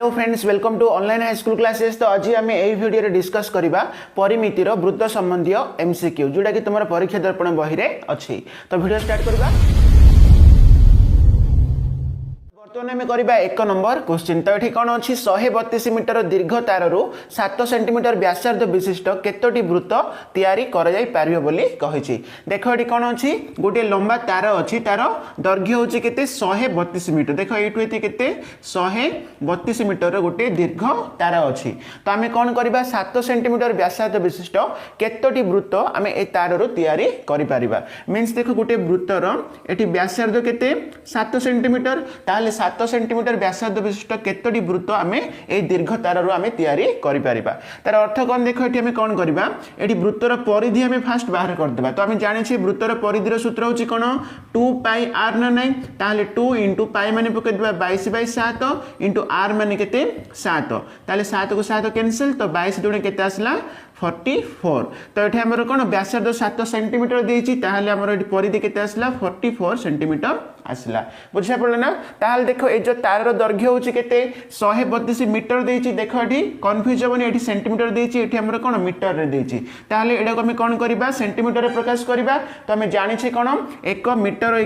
Hello friends, welcome to online high school classes. तो आज आम यही वीडियो रे डिस्कस करबा परिमितिर वृत्त संबंधी एमसीक्यू जोटा कि तुम परीक्षा दर्पण बही रे अछि। तो वीडियो स्टार्ट करबा। बर्तमान आम करबा 1 नंबर क्वेश्चन। तो ये कौन अच्छी 132 मीटर दीर्घ तारु 7 सेंटीमीटर व्यासार्ध विशिष्ट केतोटी वृत्त तैयारी कर जाई पारिबो बोली कहिछि। देखो ये कौन अच्छी गोटे लंबा तार अच्छी, तार दैर्घ्य होछि केते 132 मीटर। देखो एटु एते केते 132 मीटर गोटे दीर्घ तार अच्छी। तो आम कौन करबा 7 सेंटीमीटर व्यासार्ध विशिष्ट केतोटी वृत्त आम ए तारु तैयारी करि परिबा। मीन्स देखो गोटे वृत्तर एटी व्यासार्ध केते 7 सेंटीमीटर, ताले 7 सेंटीमीटर व्यासार्ध विशिष्ट केतोटी वृत्त आमे ए दीर्घ ताररु आमे तैयारी करि परिबा। तार अर्थ कोन देखो एठी आमे कोन करबा, एठी वृत्तर परिधि आमे फास्ट बाहर कर देबा। तो आमे जानि छी वृत्तर परिधिर सूत्र होची कोन 2 पाई r न नै, ताले 2 * पाई माने पके देबा 22/7 * r माने केते 7, ताले 7 को 7 कैंसिल, तो 22 दुणे केते आसला 44। तो ये आमर कौन व्यासार्ध 7 सेंटीमीटर देछि, ताहले आमर एठी परिधि केते आसला 44 सेंटीमीटर आसला। बुझा पड़ला ना। ताहले देखो ए जो तारर दैर्घ्य होछि केते 132 मीटर देछि। देखो एठी कंफ्यूज होबनी, एठी सेंटीमीटर देछि, एठी आमर कोन मीटर रे देछि। ताहले एडा को हम कोन करबा सेंटीमीटर रे प्रकाश करबा। तो हम जानि छै कोन 1 मीटर =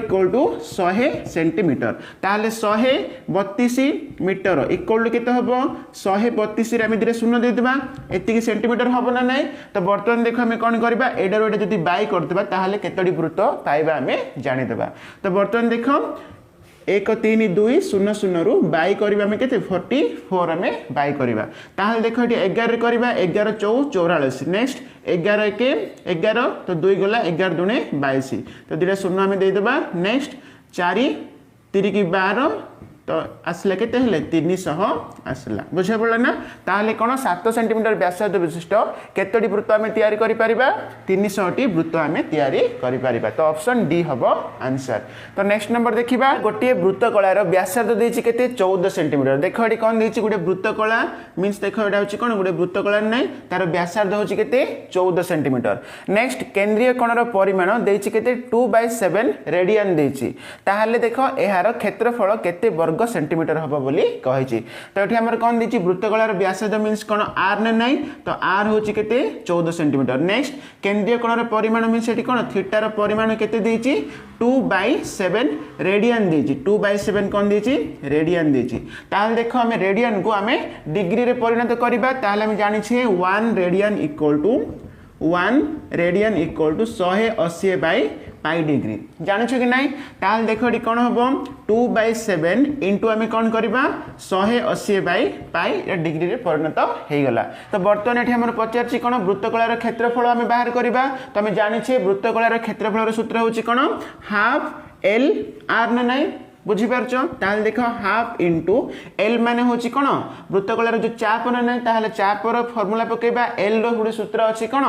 100 सेंटीमीटर। ताहले 132 मीटर इक्वल टू केते हबो 132 रे हम दिरे शून्य दे देबा, एतिकी सेंटीमीटर हबो ना नै। तो बर्तमान देखो हम कोन करबा एडारो एडा जदी बाय कर देबा ताहले केतोडी वृत्त पाइबा हमें जानि देबा। तो बर्तमान देखो 1 3 2 0 0 रु बाय करबा हमें केते 44 हमें बाय करबा। ताहले देखो एटी 11 रे करबा 11 4 44। नेक्स्ट 11 1 11, तो 2 गला 11 दुणे 22, तो दिरा शून्य हमें दे देबा। नेक्स्ट 4 3 की 12, तो आसला केते हेले 300 आसला। बुझा पड़ला ना। ताहले कोन 7 सेंटीमीटर व्यासार्ध विशिष्ट केतोटी वृत्त आमे तैयारी करि परिबा 300 टी वृत्त आमे तैयारी करि परिबा। तो ऑप्शन डी हबो आंसर। तो नेक्स्ट नंबर देखिबा, गोटे वृत्त कलार व्यासार्ध देछि केते 14 सेंटीमीटर। देखो एडी कोन देछि गोटे वृत्त कला, मींस देखो एडा होछि कोन गोटे वृत्त कला नै, तार व्यासार्ध होछि केते 14 सेंटीमीटर। नेक्स्ट केंद्रीय कोणर परिमाण देछि केते 2/7 रेडियन देछि। ताहले देखो एहार क्षेत्रफल केते वर्ग सेंटीमीटर हबो बोली कहिछि। तो एठी हमर कोन दिछि वृत्त कलार व्यासार्ध मींस कोन r ने नै, तो r होछि केते 14 सेंटीमीटर। नेक्स्ट केंद्रीय कोणर परिमाण मींस एठी कोन थीटा र परिमाण केते देछि 2/7 रेडियन देछि। 2/7 कोन देछि रेडियन देछि। ताहले देखो हम रेडियन को हमें डिग्री रे परिणत करबा। ताहले हम जानि छी 1 रेडियन = 180 पाई डिग्री। जानि छ कि नै। ताहले देखो एठी कोन हबो 2/7 इनटू आमे कोन करबा 180 पाई डिग्री रे परिणत हे गला। तो बर्तमान एठी हमर पचार छी कोन वृत्त कलार क्षेत्रफल आमे बाहर करबा। तो आमे जानि छी वृत्त कलार क्षेत्रफल रो सूत्र होची कोन हाफ l r न नै। बुझी पारछ। ताहले देखो हाफ इनटू l माने होची कोन वृत्त कलार जो चाप न नै, ताहले चाप रो फार्मूला पकेबा l रो गुडी सूत्र अछि कोन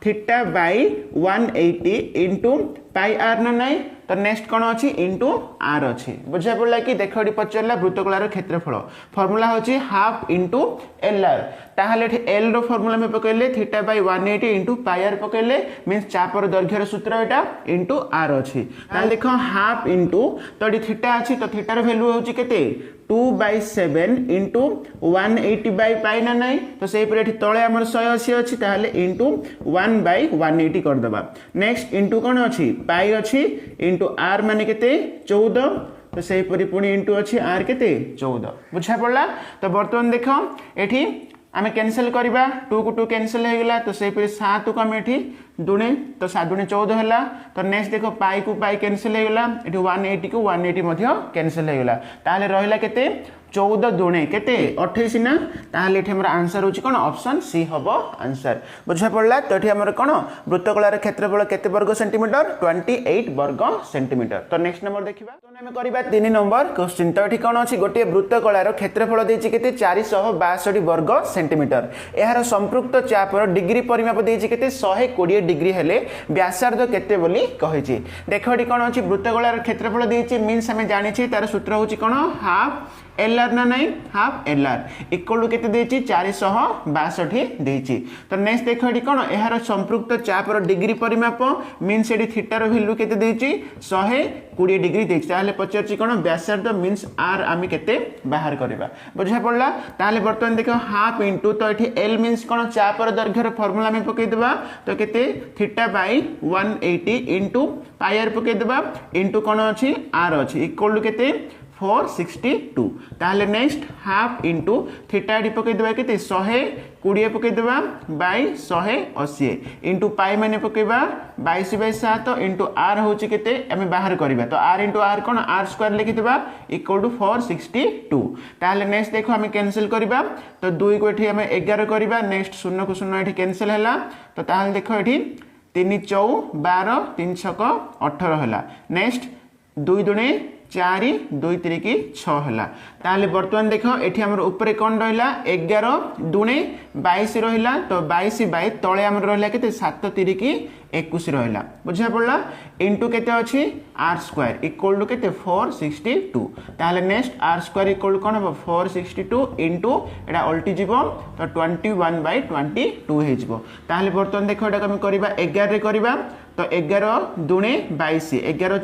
θ/180 इनटू पाई r न नै। तो नेक्स्ट कोन अछि इनटू r अछि। बुझा पड़ला कि देखो एठी पचरला वृत्त कलार क्षेत्रफल फार्मूला होची हाफ इनटू lr। ताहले एठी l रो फार्मूला में पकेले θ/180 इनटू पाई r पकेले मींस चापर दैर्घ्य रो सूत्र एटा इनटू r अछि। ताहले देखो हाफ इनटू, तो एठी थीटा अछि, तो थीटा रो वैल्यू होची केते 2/7 इनटू 180 बाय पाई ना नै। तो सेही पर एठी तळे हमर 180 अछि, ताहले इनटू 1/180 कर दबा। नेक्स्ट इनटू कोन अछि पाई अछि, इनटू r माने केते 14, तो सेही परि पुनी इनटू अछि r केते 14। बुझा पड़ला। तो बर्तमान देखो एठी आमे कैंसिल करबा, 2 को 2 कैंसिल हे गेला, तो सेही परि 7 को हम एठी दुणे, तो 7 दुणे 14 हैला। तो नेक्स्ट देखो पाई को पाई कैंसिल हे गेला, एठी 180 को 180 मध्ये कैंसिल हे गेला। ताहले रहिला केते 14 दुणे केते 28 ना। ताहले एठी हमर आंसर होची कोन ऑप्शन सी हबो आंसर। बुझा पड़ला। तो एठी हमर कोन वृत्त कलार क्षेत्रफल केते वर्ग सेंटीमीटर 28 वर्ग सेंटीमीटर। तो नेक्स्ट नंबर देखिबा। तो हम करबा 3 नंबर क्वेश्चन। तो एठी कोन अछि गोटे वृत्त कलार क्षेत्रफल देछि केते 462 वर्ग सेंटीमीटर। एहार संपृक्त चापर डिग्री परिमाप देछि केते 120 डिग्री हेले व्यासार्ध केते बोली कहिछि। देखो एठी कोन अछि वृत्त कलार क्षेत्रफल देछि मींस हम जानि छी तार सूत्र होछि कोन हाफ LR ना नहीं हाफ LR इक्वल टू केते देछि 462 देछि। तो नेक्स्ट देखो एठी कोन एहार संपृक्त चापर डिग्री परिमाप मीन्स एठी थीटार वैल्यू केते देछि 120 डिग्री देछि। ताहले पचरछि कोन व्यासार्ध मीन्स R आमी केते बाहर करबा बुझा पड़ला। ताहले वर्तमान देखो हाफ इनटू तो एठी L मीन्स कोन चापर दैर्घ्यर फार्मूला में पकै देबा तो केते theta by 180 into pi r पकै देबा इनटू कोन अछि R अछि इक्वल टू केते 462। ताहले नेक्स्ट हाफ इनटू थीटा एठी पकै देबा केते 120 पकै देबा बाय 180 इनटू पाई माने पकैबा 22/7 इनटू R होची केते हमें बाहर करबा तो R इनटू R कोन R स्क्वायर लिखि देबा इक्वल टू 462। ताहले नेक्स्ट देखो हमें कैंसिल करबा तो 2 को एठी हमें 11 करबा नेक्स्ट 0 को 0 एठी कैंसिल हला तो ताहले देखो एठी 3 4 12 3 6 18 हला नेक्स्ट 2 दुणे 4 2 3 की 6 हला। ताहले वर्तमान देखो एठी हमर ऊपर कोन रहला 11 दुणे 22 रहला तो 22 बाय तळे हमर रहला केते 7 3 की 21 रहला बुझा पड़ला इनटू केते अछि R स्क्वायर इक्वल टू केते 462। ताहले next R square equal to कोन हो 462 इनटू एटा उल्टी जीवो तो 21/22 हे जीवो। ताहले वर्तमान देखो एटा हम करबा 11 रे करबा तो 11 दुणे 22 11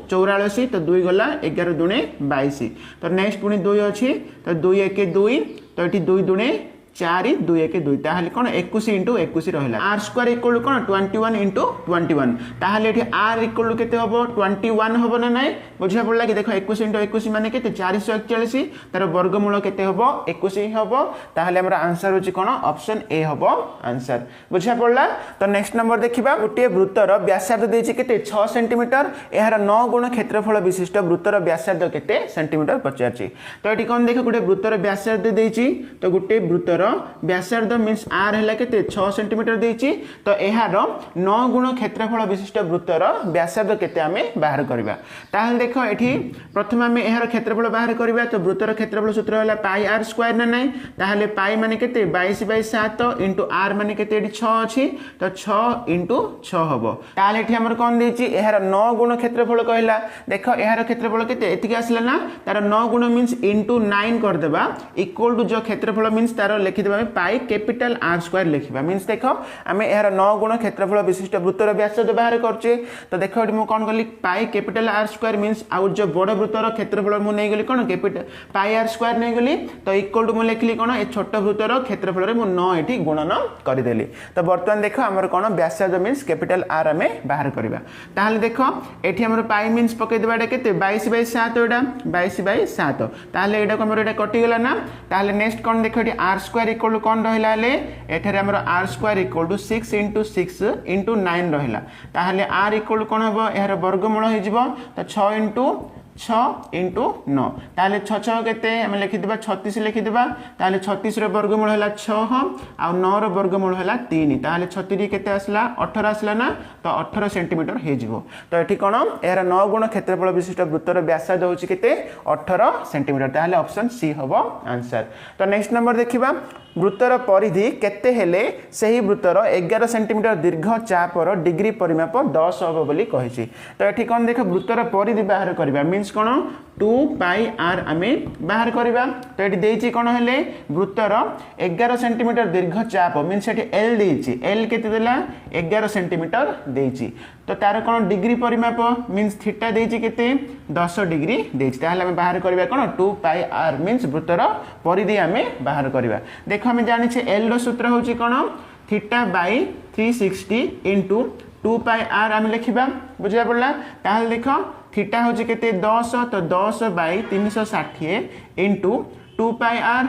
44 तो 2 गला 11 दुणे 22 तो नेक्स्ट पुनी 2 अछि तो 2 1 2 तो एठी 2 दुणे 4 2 1 2 ताहले कोन 21 इनटू 21 रहला R स्क्वायर इक्वल टू कोन 21 इनटू 21 ताहले एठी R इक्वल टू केते हबो 21 हबो ना नै बुझा पड़ला कि देखो 21 इनटू 21 माने केते 441 तार वर्गमूल केते हबो 21 हबो। ताहले हमरा आंसर होची कोन ऑप्शन ए हबो आंसर बुझा पड़ला। तो नेक्स्ट नंबर देखिबा गोटे वृत्तर व्यासार्ध देछि केते 6 सेंटीमीटर एहार 9 गुण क्षेत्रफल विशिष्ट वृत्तर व्यासार्ध केते सेंटीमीटर पचारछि। तो एठी कोन देखो गोटे वृत्तर व्यासार्ध देछि तो गोटे वृत्तर व्यासार्ध मीन्स R हैला केते 6 सेंटीमीटर देछि तो एहार 9 गुण क्षेत्रफल विशिष्ट वृत्तर व्यासार्ध केते हमें बाहर करबा। ताहले देखो एठी प्रथम हमें एहार क्षेत्रफल बाहर करबा तो वृत्तर क्षेत्रफल सूत्र हैला पाई R स्क्वायर ना नै ताहले पाई माने केते 22/7 इनटू R माने केते एठी 6 अछि तो 6 इनटू 6 हबो। ताहले एठी हमर कोन देछि एहार 9 गुण क्षेत्रफल कहला देखो एहार क्षेत्रफल केते एतिके आसला ना तार 9 गुण मीन्स इनटू 9 कर देबा इक्वल टू जो क्षेत्रफल मीन्स तार लिखि देबा पाई कैपिटल R स्क्वायर लिखिबा मीन्स देखो हमें एहार 9 गुण क्षेत्रफल विशिष्ट वृत्तर व्यासार्ध बाहर करछे तो देखो एठी मु कोन गली पाई कैपिटल R स्क्वायर मीन्स आउ जो बड़ वृत्तर क्षेत्रफल मु नै गली कोन कैपिटल पाई R स्क्वायर नै गली तो इक्वल टू मु लिखली कोन ए छोट वृत्तर क्षेत्रफल रे मु 9 एठी गुणन करि देली। तो वर्तमान देखो हमर कोन व्यासार्ध मीन्स कैपिटल R हमें बाहर करबा। ताहले देखो एठी हमर पाई मीन्स पकै देबा एटा केते 22/7 एटा 22/7 ताहले एटा को हमर एटा कटि गेला ना। ताहले नेक्स्ट कोन देखो एठी R स्क्वायर इक्वल टू कोन रहला ले एठारे हमर R स्क्वायर इक्वल टू 6 * 6 * 9 रहला ताहले R इक्वल टू कोन हबो एहार वर्गमूल हे जिवो तो 6 * 6 * 9 ताहले 6 6 केते हम लिखि देबा 36 लिखि देबा ताहले 36 रो वर्गमूल हला 6 आ 9 रो वर्गमूल हला 3 ताहले 36 केते आसला 18 आसला ना तो 18 सेंटीमीटर हे जिवो। तो एठी कोन एहार 9 गुण क्षेत्रफल विशिष्ट वृत्तर व्यासार्ध होची केते 18 सेंटीमीटर ताहले ऑप्शन सी हबो आंसर। तो नेक्स्ट नंबर देखिबा वृत्तर परिधि केते हेले सही वृत्तर 11 सेंटीमीटर दीर्घ चापर डिग्री परिमाप 10 हबो बोली कहिछि। तो एठी कोन देखो वृत्तर परिधि बाहर करबा मीन्स कोन 2 पाई R हमें बाहर करबा तो एठी देछि कोन हेले वृत्तर 11 सेंटीमीटर दीर्घ चाप मीन्स एठी L देछि L केते देला 11 सेंटीमीटर देछि तो तार कोन डिग्री परिमाप मीन्स थीटा देछि केते 10 डिग्री देछि ताहले हमें बाहर करबा कोन 2 पाई R मीन्स वृत्तर परिधि हमें बाहर करबा। देखो हमें जानि छे L रो सूत्र होछि कोन theta by 360 into 2 pi R हम लिखिबा बुझा पड़ला। ताहले देखो थीटा होछि केते 10 तो 10 बाय 360 इनटू 2 पाई R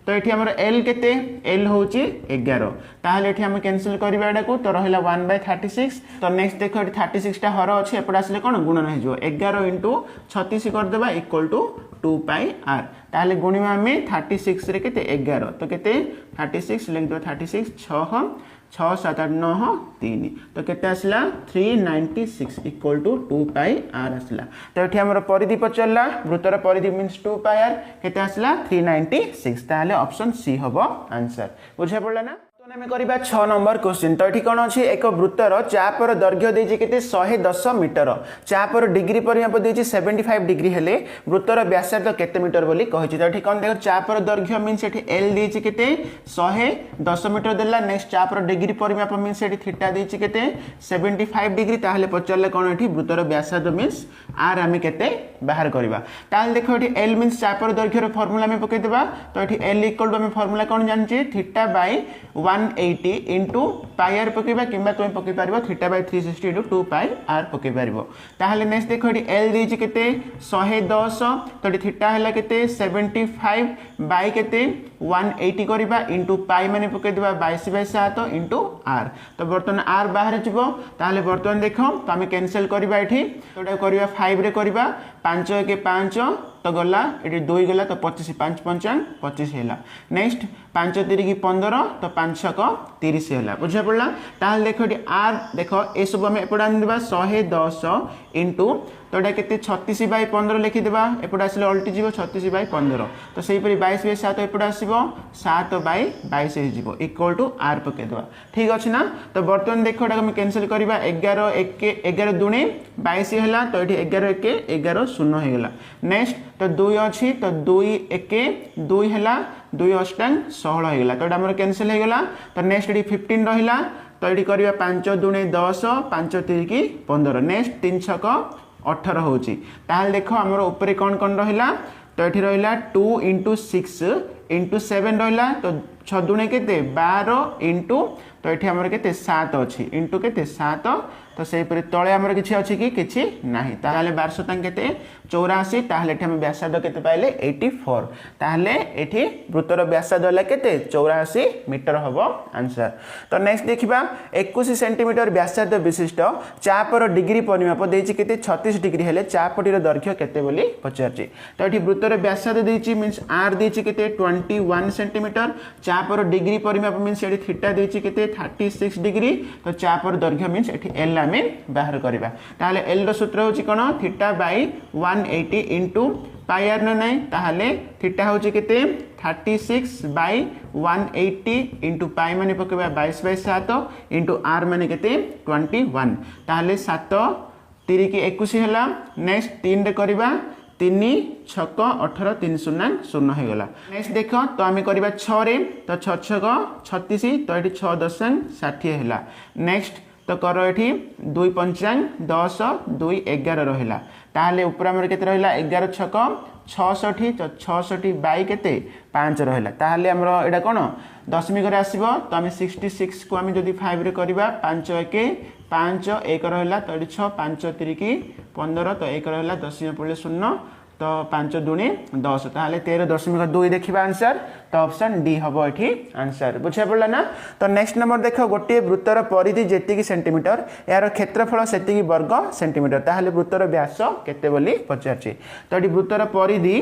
तो एठी हमर L केते L होछि 11 ताहले एठी हम कैंसिल करबा एडा को तो रहला 1/36 तो नेक्स्ट देखो एठी 36 टा हर अछि एपडा आसले कोन गुणन हे जो 11 * 36 कर देबा इक्वल टू 2 पाई R ताहले गुणिबा हमें 36 रे केते 11 तो केते 36 लिख दो 36 6 6 7 8 9 3 तो केते आसला 396 इक्वल टू 2 पाई R आसला। तो एठी हमर परिधि पचरला वृत्तर परिधि मीन्स 2 पाई R केते आसला 396 ताहले ऑप्शन सी हबो आंसर बुझा पड़ला ना। ଆମେ କରିବା 6 नंबर क्वेश्चन। तो ये कौन अच्छी एक वृत्तर चापर दैर्घ्य देती के 110 मीटर चापर डिग्री परिमाप देती 75 डिग्री हेले वृत्तर व्यासार्ध केते मीटर बोली कही। तो ये कौन देख चापर दैर्घ्य मीन्स एल देती के 110 मीटर देला। नेक्स्ट चापर डिग्री परिमाप मीन्स थीटा देती के 75 डिग्री। ताहले पचारे कौन ये वृत्तर व्यासार्ध मीन्स आर आम के बाहर करवा। ताहले देखो ये एल मीन्स चापर दैर्घ्यर फर्मुला में पकईदेवा। तो ये एल इक्वल टू आम फर्मुला कौन जानी theta by 180 into pi R पकेबा किंबा तुम पकई पार theta by 360 into 2 pi R पकई पार। ताहले नेक्स्ट देखो ये एल देछि केते 110 तो ये थीटा हैला केते 75 बाय केते 180 करबा इंटू पाई माने पकई देबा 22/7 इंटू आर। तो बर्तमान आर बाहर जीवो। ताहले बर्तमान देखो तो आम कैंसिल करबा एठी। तो एटा करबा 5 रे करबा 5 1 5 तो गला ये 2 गला तो 25 5 5 25 है। नेक्स्ट 5 3 15 तो 5 6 30 है। बुझा पड़ा। ताहले देखो ये आर देखो ये सब आम एपटे आनिदेबा 110 इंटू तो ये के 36/15 लिखिदेबा। एपटे आसले अल्टी जीव 36/15 तो सहीपरि 22/7 एपटे आसो 7/22 हो इक्वल टू आर पकईदेवा। ठीक अच्छे ना। तो बर्तमान देखो ये कैंसिल करवा 11 1 11 दूनी 22 है। तो ये 11 1 11 0 होगा। नेक्स्ट तो 2 अच्छी तो 2 1 2 है 2 अष्टांग 16 होगा। तो ये कैंसिल होगा। तो नेक्स्ट ये 15 रहा। तो ये करवा 5 दूनी 10 5 3 15 नेक्स्ट 3 6 18 होची। ताहले देखो आमर ऊपर कौन कौन रहा। तो ये रहा 2 इंटू 6 इंटू 7 रहा। तो 6 दूने के 12 इंटू तो ये आमर के 7 अच्छी इंटू के 7 तो सहीपरि तले आमर किसी अच्छी कि किसी नाही। ताहले 12 के 84 ताहले एठी हम व्यासार्ध केते पाइले 84। ताहले एठी वृत्तर व्यासार्ध होला केते 84 मीटर हबो आंसर। तो नेक्स्ट देखिबा 21 सेंटीमीटर व्यासार्ध विशिष्ट चापर डिग्री परिमाप देछि केते 36 डिग्री हेले चापटीर दैर्घ्य केते बोली पचारछि। तो एठी वृत्तर व्यासार्ध देछि मींस आर देछि केते 21 सेंटीमीटर चापर डिग्री परिमाप मींस एठी थीटा देछि केते 36 डिग्री। तो चापर दैर्घ्य मींस एठी एल आमे बाहर करबा। ताहले एल रो सूत्र होछि कोन theta by 180 into pi R ना ताहले थीटा होछि केते 36 बाय 180 इंटू पाई माने पकेबा 22/7 इंटू आर माने केते 21। ताहले 7 3 की 21 हैला। नेक्स्ट 3 रे करबा 3 6 18 3 0 0 हो गला। नेक्स्ट देख तो आम करबा 6 रे तो 6 6 36 तो ये 6 10 60 है। नेक्स्ट तो कर ये 2 5 10 2 11 रहा। ताहले ऊपर आमर केते रहिला 11 6 66 तो 66 बाई केते 5 रहा। ताहले आमर एटा कोन दशमिक रे आसीबो। तो आम 66 को आम जदि 5 रे करबा 5 1 5 1 रहा। तो ये 6 5 3 15 तो 1 रहा 10 पड़े 0 तो 5 दूनी 10 ताहले 13.2 देखिबा आंसर। तो ऑप्शन डी हम ये आंसर। बुझा पड़ा ना। तो नेक्स्ट नंबर देख गोटे वृत्तर परिधि जेतिकी सेंटीमीटर यार क्षेत्रफल सेतिकी वर्ग सेंटीमीटर ताहले वृत्तर व्यास केते बोली पचारछि। तो ये वृत्तर परिधि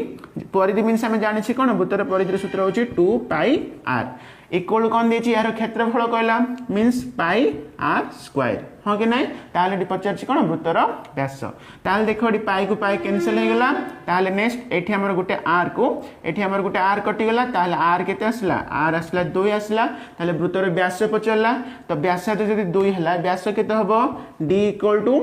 परिधि मीन्स आम जानी कौन वृत्तर परिधि सूत्र होछि 2 पाई आर इक्वल कौन देछि यार क्षेत्रफल कहला मीन्स पाई आर स्क्वायर हाँ कि नहीं। ताहले पचारछि कौन वृत्तर व्यास। ताहले देखो ये पाई को पाई कैंसिल हो गला। ताहले नेक्स्ट एठी हमर गोटे आर को एठी हमर गोटे आर कटि गला। ताहले आर केते आसला आर आसला 2 आसला। ताहले वृत्तर व्यास पचारला। तो व्यासार्ध जदि 2 हैला व्यास केते हबो d इक्वल टू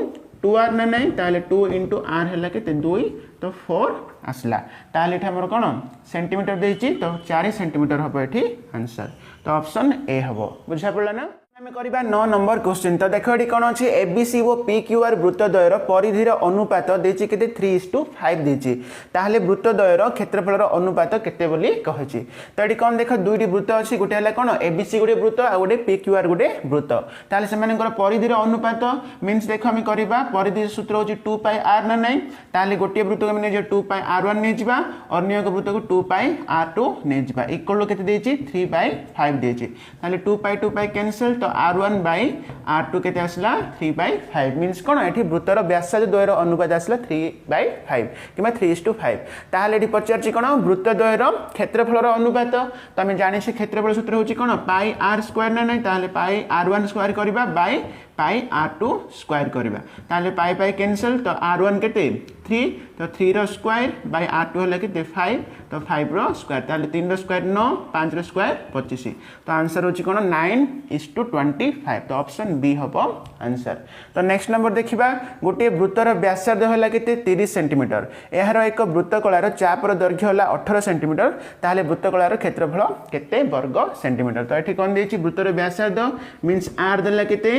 2r ना नहीं। ताहले 2 इंटू आर हैला केते 2 तो 4 आसला। ताहले एठी हमर कोन सेंटीमीटर देछि तो 4 सेंटीमीटर हबो एठी आंसर। तो ऑप्शन ए हबो। बुझा पड़ला ना। आम करवा 9 नंबर क्वेश्चन। तो देख ये कौन अच्छी एबीसी और पीक्यूआर वृत्तद्वयर परिधिर अनुपात देछि केते 3:5 देछि। ताहले वृत्तद्वयर क्षेत्रफलर अनुपात केते बोली कहछि। तो ये कौन देख दुईटी वृत्त अच्छी गोटे है कौन एबीसी गोटे वृत्त आ गोटे पीक्यूआर गोटे वृत्त। ताहले सेमानकर परिधिर अनुपात मीन्स देख आम करबा परिधि सूत्र होछि 2 पाई आर ना नहीं। ताहले गोटे वृत्त को आम नै 2 पाई r1 नै जिबा अन्य एक वृत्त को 2 पाई r2 नै जिबा इक्वल केते देछि 3/5 देछि। ताहले 2 पाई कैंसिल तो r1 बाई r2 केते आसला 3/5 मीन्स कौन ये वृत्तर व्यासार्ध द्वयर अनुपात आसला 3/5 कि 3:5। ताहले ये पचारछि कौन वृत्तद्वयर क्षेत्रफलर अनुपात। तो आम जाने क्षेत्रफल सूत्र होछि कौन पाई आर स्क्वायर ना नहीं। ताहले पाई r1 स्क्वायर करबा बाई पाई r2 स्क्वायर करबा ताले पाई पाई कैंसिल तो r1 केते 3 तो 3 रो स्क्वायर बाय r2 होला केते 5 तो 5 रो स्क्वायर ताले 3 रो स्क्वायर 9 5 रो स्क्वायर 25 तो आंसर होची कोन 9:25 तो ऑप्शन बी हबो आंसर। तो नेक्स्ट नंबर देखिबा गोटे वृत्तर व्यासार्ध होला केते 30 सेंटीमीटर एहार एक वृत्तकलार चापर दैर्घ्य होला 18 सेंटीमीटर ताले वृत्तकलार क्षेत्रफल केते वर्ग सेंटीमीटर तो एठी कोन देछि वृत्तर व्यासार्ध मींस r देला केते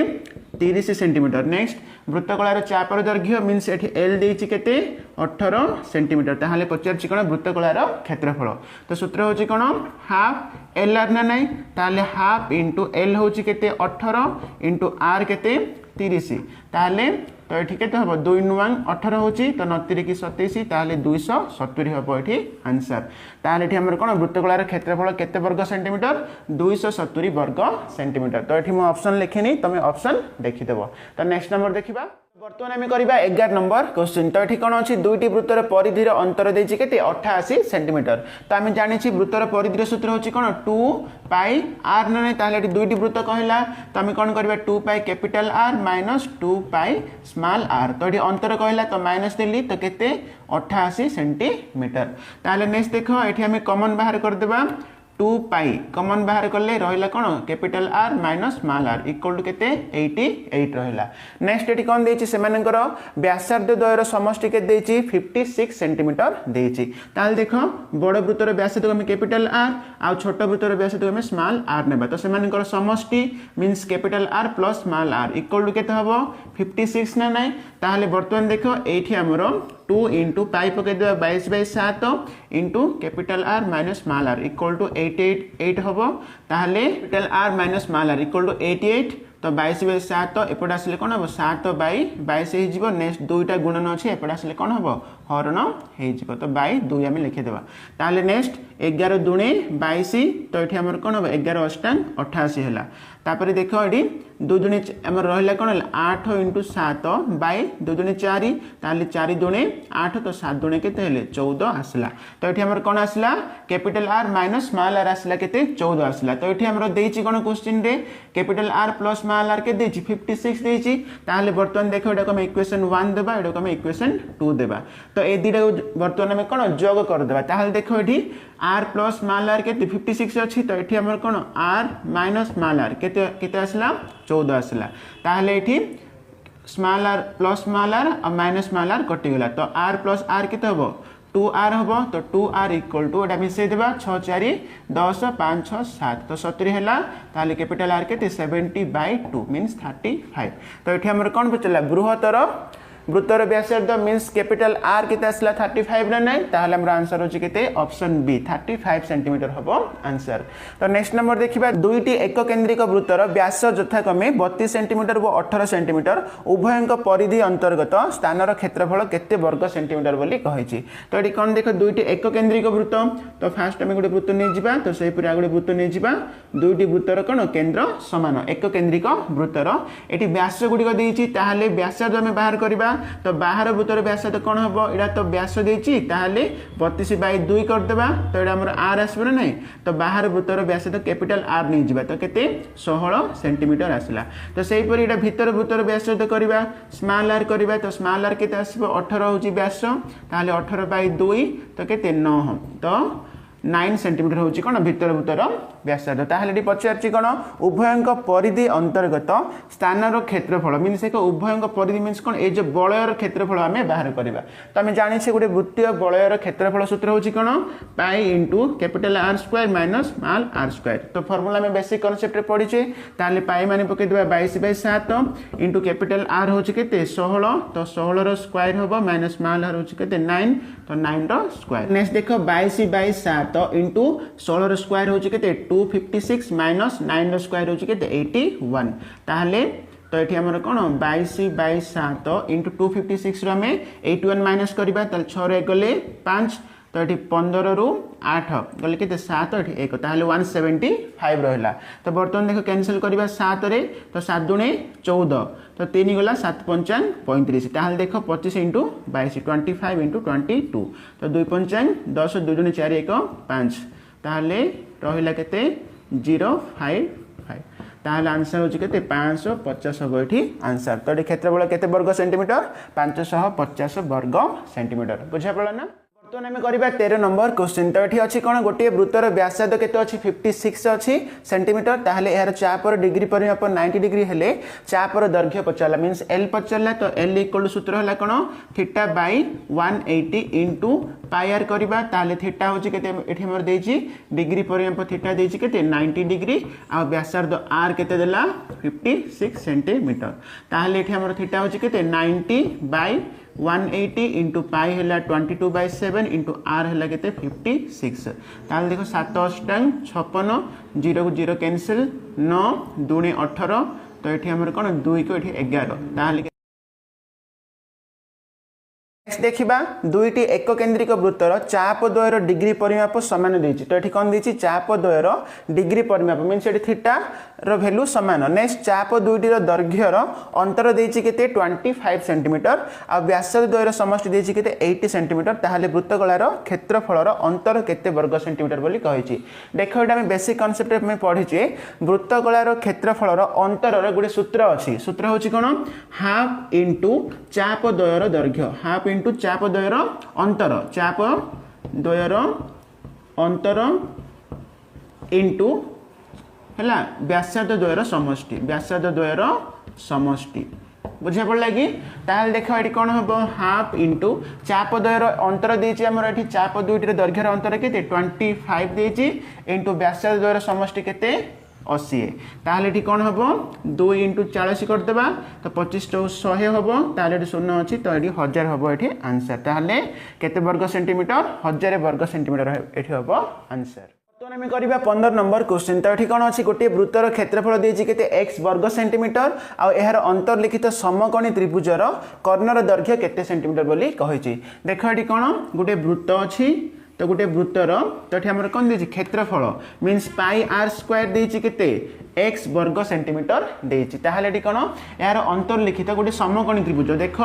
30 सेंटीमीटर। नेक्स्ट वृत्तकलार चापर दैर्घ्य मींस एठी l देछि केते 18 सेंटीमीटर ताहाले पचारछि कोन वृत्तकलार क्षेत्रफल तो सूत्र होछि कोन हाफ l r ना नाही ताहाले हाफ इनटू l होछि केते 18 इनटू r केते 30 ताहाले तो ये केते हबो 2 * 1 18 होछि तो 29 की 27 ताहाले 270 हबो एठी आंसर ताहाले एठी हमर कोन वृत्तकलार क्षेत्रफल केते वर्ग सेंटीमीटर 270 वर्ग सेंटीमीटर तो एठी मो ऑप्शन लिखिनी तमे ऑप्शन देखि देबो। तो नेक्स्ट नंबर देखिबा बर्तमान आम करबा 11 नंबर क्वेश्चन तो ये कौन अच्छी दुईटी वृत्तर परिधिर अंतर देछि केते 88 सेंटीमीटर तो आम जानि वृत्तर परिधिर सूत्र होछि कोन 2 पाई r ना ताले दुईटी वृत्त कहला तो आम कौन करबा 2 pi capital R minus 2 pi small r तो ये अंतर कहला तो माइनस देली तो केते 88 सेंटीमीटर ताले नेक्स्ट देखो एठी आम कॉमन बाहर कर देबा 2 पाई कॉमन बाहर करले रहिला कोन capital R minus small r equal to केते 88 रहिला। नेक्स्ट एटी कोन देछि सेमानकर व्यासार्ध द्वयर समष्टि के देछि 56 सेंटीमीटर देछि ताल देखो बड़ वृत्तर व्यासार्ध हम कैपिटल R आ छोट वृत्तर व्यासार्ध हम स्मॉल r नेबा तो सेमानकर समष्टि means capital R plus small r equal to केते हबो 56 ना नै ताले वर्तमान देखो एठी हमरो 2 इंटू पाई पके देबा 22/7 into capital R minus small r equal to 88 हबो ताहले capital R minus small r equal to 88 तो 22/7 एपट आसले कोन हबो 7/22 हे जिवो नेक्स्ट दुईटा गुणन अछि एपट आसले कोन हबो हरण हे जिवो तो 2 आमे लिखि देबा ताहले नेक्स्ट 11 दुणे 22 तो एठी हमर कोन हबो 11 अष्टांग 88 हला तापरे देखो एडी 2 दुणे हमर रहला कोन 8 इंटू 7 बाय 2 दुणे 4 ताहले 4 दुणे 8 तो 7 दुणे केते हेले 14 आसला तो एठी हमर कोन आसला capital R minus small r आसला केते 14 आसला तो एठी हमर देछि कोन क्वेश्चन रे capital R plus small r के देछि 56 देछि ताहले वर्तमान देखो एटा को हम इक्वेशन 1 देबा एटा को हम इक्वेशन 2 देबा तो ए दिटा वर्तमान में कोन जोग कर देबा ताहले देखो एठी R प्लस स्मॉल r केते 56 अछि तो एठी हमर कोन R माइनस स्मॉल r केते आसला 14 आसला ताहले एठी small r plus small r और माइनस स्मॉल r कटि गेला तो R प्लस r केते हबो 2r हबो तो 2r इक्वल टू एटा मिसे देबा 6 4 10 5 6 7 तो 70 हैला ताले कैपिटल R केते 70/2 मींस 35 तो एठी हमर कोन बचला बृहत्तर वृत्तर व्यासार्ध मींस कैपिटल R केते आसला 35 ना नै ताहले हमर आंसर होची केते ऑप्शन बी 35 सेंटीमीटर हबो आंसर। तो नेक्स्ट नंबर देखिबा दुईटी एक केंद्रिक वृत्तर व्यास यथाक्रमे 32 सेंटीमीटर व 18 सेंटीमीटर उभयंक परिधि अंतर्गत स्थानर क्षेत्रफल केते वर्ग सेंटीमीटर बोली कहिछि तो एटी कोन देखो दुईटी एक केंद्रिक वृत्त तो फास्ट हम गोटे वृत्त नै जिबा तो सेहि पर आगो वृत्त नै जिबा दुईटी वृत्तर कोन केंद्र समान एक केंद्रिक वृत्तर एटी व्यास गुडी को देछि ताहले व्यासार्ध हम बाहर करबा तो बाहर वृत्तर व्यासार्ध कोन हबो एडा तो व्यास देछि ताहले 32/2 कर देबा तो एडा हमर r आसबो नै तो बाहर वृत्तर व्यासार्ध कैपिटल R नै जिबा तो केते 16 सेंटीमीटर आसला तो सेहि पर एडा भीतर वृत्तर व्यासार्ध करबा स्मॉल r करबा तो स्मॉल r केते आसबो 18 होची व्यास ताहले 18/2 तो केते 9 तो 9 सेंटीमीटर होची कोन भीतर भीतर व्यासार्ध ताहले पचारछि कोन उभयंक परिधि अंतर्गत स्थानर क्षेत्रफल मींस एक उभयंक परिधि मींस कोन ए जो बलयर क्षेत्रफल हमें बाहर करबा तो हम जानि छे गुटे वृत्तीय बलयर क्षेत्रफल सूत्र होची कोन pi into capital R square minus small r square तो फार्मूला में बेसिक कांसेप्ट रे पढिछे ताहले पाई माने पके देबा 22/7 इनटू कैपिटल R होची केते 16 तो 16 रो स्क्वायर होबो माइनस स्मॉल r होची केते 9 तो 9 रो स्क्वायर नेक्स्ट देखो 22/7 इंटू 16 रो स्क्वायर होची केते 256 माइनस 9 रो स्क्वायर होची केते 81 ताहले तो ये हमर कोन 22/7 इंटू 256 रो हमें 81 माइनस करबा त 6 रे गले 5 तो ये 15 रु 8 गले केते 7 ये 1 ताहले 175 रहला तो बर्तमान देखो कैंसिल करबा 7 रे तो 7 दुणे 14 तो 3 गला 7 पंचांग 35 ताहले देखो 25 इंटू 22 25 इंटू 22 तो 2 पंचांग 10 2 दुणे 4 1 5 ताहले रहिला केते 055 ताहले आंसर होची केते 550 हबो एठी आंसर। तो एठी क्षेत्रफल केते वर्ग सेंटीमीटर 550 वर्ग सेंटीमीटर बुझा पड़ला ना। बर्तमान आम करबा 13 नंबर क्वेश्चन। तो ये अच्छी कौन गोटे वृत्तर व्यासार्ध केते अच्छी 56 अच्छी सेंटीमीटर ताहले यार चापर डिग्री परिमाप 90 डिग्री हेले चापर दैर्घ्य पचारला मींस एल पचारला। तो एल इक्वल सूत्र हला कोन theta by 180 into pi R करबा ताहले थीटा होची केते एठी हमर देची डिग्री परिमाप थीटा देची केते 90 डिग्री आ व्यासार्ध आर केते देला 56 सेंटीमीटर ताहले एठी हमर थीटा होची केते 90 बाय 180 इंटू पाई है 22/7 इंटू आर है 56 ताल देखो 7 अष्टांग 56 0 को 0 कैंसिल 9 दूनी 18 तो ये आम कौन 2 को ये 11 ताल देखा दुईटी एक केन्द्रिक वृत्तर चाप द्वयर डिग्री परिमाप सामान देती। तो ये कौन देती चाप द्वयर डिग्री परिमाप मीनस ये थीटा भैल्यू सामान। नेक्स्ट चाप दुईटर दैर्घ्यर अंतर देती केते 25 सेंटीमीटर आ व्यासार्ध द्वयर समष्टि देती केते 80 सेंटीमीटर ताहले वृत्तकलार क्षेत्रफलर अंतर केते वर्ग सेंटीमीटर बोली कहिछि। देखो एटा हम बेसिक कांसेप्ट में पढ़िचे वृत्तकलार क्षेत्रफलर अंतर गोटे सूत्र अछि। सूत्र होछि कोन हाफ इनटू चाप द्वयर दैर्घ्य हाफ इंटू चाप द्वयर अंतर चाप द्वयर अंतर इंटू है व्यासार्ध द्वयर समष्टि व्यासार्ध द्वयर समष्टि बुझा पड़ा कि ताल देख ये कौन हम हाफ इंटू चाप द्वयर अंतर देती आम ये चाप दुईटर दैर्घ्यर अंतर के 25 देती इंटू व्यासार्ध द्वयर समष्टि के 80 ताहले एठी कौन हम 2 इंटू 40 करदेबा तो 25 टू 100 हम ताहले शून्य अच्छी तो ये 1000 हम ये आंसर ताहले केते वर्ग सेंटीमीटर 1000 वर्ग सेंटीमीटर ये हम आंसर। तो आम करबा 15 नंबर क्वेश्चन। तो ये कौन अच्छी गोटे वृत्तर क्षेत्रफल देती केते x वर्ग सेंटीमीटर आ यार अंतर्लिखित समकोणी त्रिभुजर कर्णर दैर्घ्य केते सेंटीमीटर बोली कहिछि। देख ये कौन गोटे वृत्त अच्छी तो गोटे वृत्तर तो ये आम कौन देती क्षेत्रफल मीन्स पाई आर स्क्वायर देती केते x वर्ग सेंटीमीटर देती ताहले ये कौन यार अंतर्लिखित गोटे समकोणी त्रिभुज। देख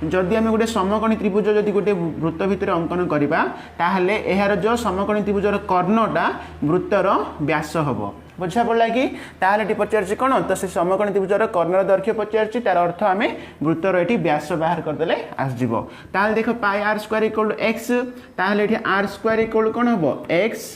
जदि आम गोटे समकोणी त्रिभुज जदि गोटे वृत्त भितर अंकन करवा ताहले यार जो समकोणी त्रिभुजर कर्णटा वृत्तर व्यास हम बुझा पड़ा कि ताहले पचार कौन तो से समकोणी त्रिभुजर कर्णर दैर्घ्य पचार तार अर्थ आम वृत्तर ये व्यास बाहर करदे आसजिव। ताहले देख pi R square equal to X ताहले ये आर स्क्वायर इक्वल कौन हम एक्स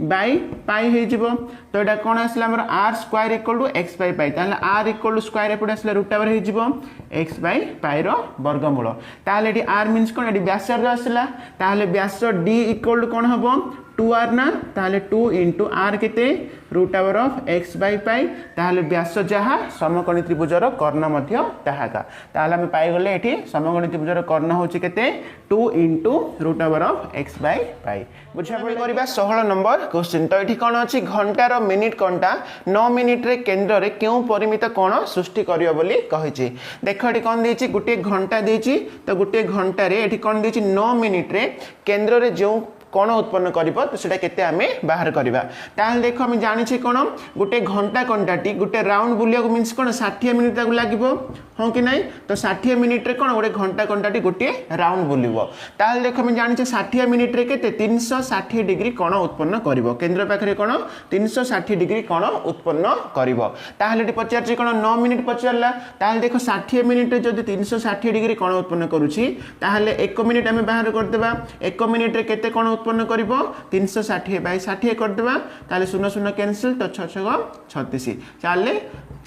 बाई पाई हो तो यहाँ कौन आसला आम r square equal to x by pi ताहले आर इक्वल टू स्क्वायर एपटे आसला रूट ओवर हो एक्स बाई पाई वर्गमूल ताहले ये आर मीन्स कौन ये व्यासार्ध आसला ताहले व्यास डी इक्वल टू कौन हम 2r ना ताहले 2 इंटू आर केते root over of x by pi ताहले व्यास जहाँ समकोणी त्रिभुजर कर्ण मध्य ताहाका ताहले हम पाई गले एठी समकोणी त्रिभुजर कर्ण होची केते 2 into root over of x by pi बुझा पड़ी करबा 16 नंबर क्वेश्चन। तो एठी कोन अछि घंटार मिनिट कोनटा 9 मिनिट रे केंद्र रे केउ परिमित कोण सृष्टि करियो बोली कहिछि। देखो एठी कोन देछि गुटे घंटा देछि तो गुटे घंटा रे एठी कोन देछि 9 मिनिट रे केंद्र रे जो कोण उत्पन्न करिबो तो सेटा केते आमे बाहर करबा ताल देखो हम जानि कोन गोटे घंटा कंटाटी गोटे राउंड बुलिया को मींस कोन 60 मिनिट ताको लागिबो हां कि नहीं तो 60 मिनिट रे कोन गोटे घंटा कंटाटी गोटे राउंड बुलिबो ताल देखो हम जानि 60 मिनिट रे केते 360 डिग्री कोण उत्पन्न करिबो केंद्र पाखरे कोन 360 डिग्री कोण उत्पन्न करिबो ताहले पचार कोन 9 मिनिट पचारला ताल देखो 60 मिनिट रे जदि 360 डिग्री कोण उत्पन्न करूची ताहले 1 मिनिट आमे बाहर कर देबा 1 मिनिट रे केते कोण उत्पन्न करिबो 360 बाय 60 कर देबा ताले 0 0 कैंसिल तो 6 6 36 चाले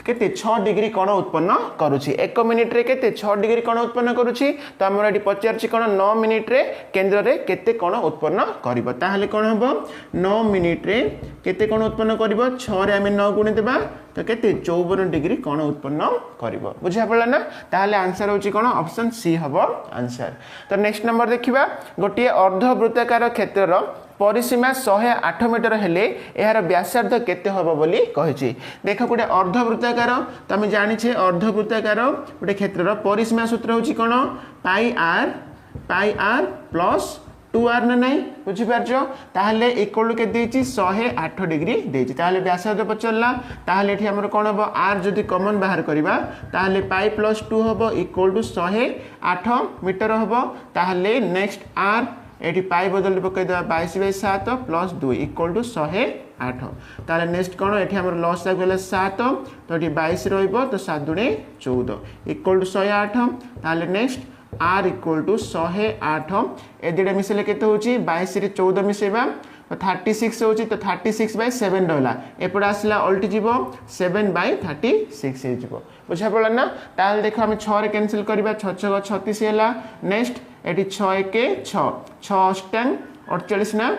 केते 6 डिग्री कोण उत्पन्न करूची 1 मिनिट रे केते 6 डिग्री कोण उत्पन्न करूची तो हमर एटी पचारची कोण 9 मिनिट रे केंद्र रे केते कोण उत्पन्न करिवो ताहले कोण हबो 9 मिनिट रे केते कोण उत्पन्न करिवो 6 रे हम 9 गुणी देबा तो केते 54 डिग्री कोण उत्पन्न करिवो बुझा पड़ला ना ताहले आंसर होची कोण ऑप्शन सी हबो आंसर। तो नेक्स्ट नंबर देखिबा गोटे अर्धवृत्ताकार क्षेत्रर परिसीमा 108 मीटर हेले यार व्यासार्ध केते हबो बोली कहिछि। देख गोटे अर्धवृत्ताकार तो हम जानिछे अर्धवृत्ताकार गोटे क्षेत्रर परिसीमा सूत्र होछि कोन पाई आर प्लस 2r ना नहीं बुझी पारछो ताहले इक्वल के देछि 108 डिग्री देछि ताहले व्यासार्ध पचरला ताहले एठी हमर कोन हबो r जदि कॉमन बाहर करबा ताहले पाई प्लस 2 हबो इक्वल टू 108 मीटर हबो ताहले नेक्स्ट r ये पाई बदल पकईदे 22/7 प्लस 2 इक्वल टू 108 ताले नेक्स्ट कौन ये आम लस गला 7 तो ये 22 रो 7 दूणे 14 इक्वल टू 108 ताले नेक्स्ट आर इक्वल टू 108 ए दुटा मिसेले के 22 रे 14 मिसेबा तो 36 होची तो 36/7 रहा एपटे आसला उल्टी जीव 7/36 हो बुझा पड़ा ना ताल देखो आम 6 रे कैंसिल करबा 6 6 36 हैला नेक्स्ट एटी 6 1 6 6 8 48 ना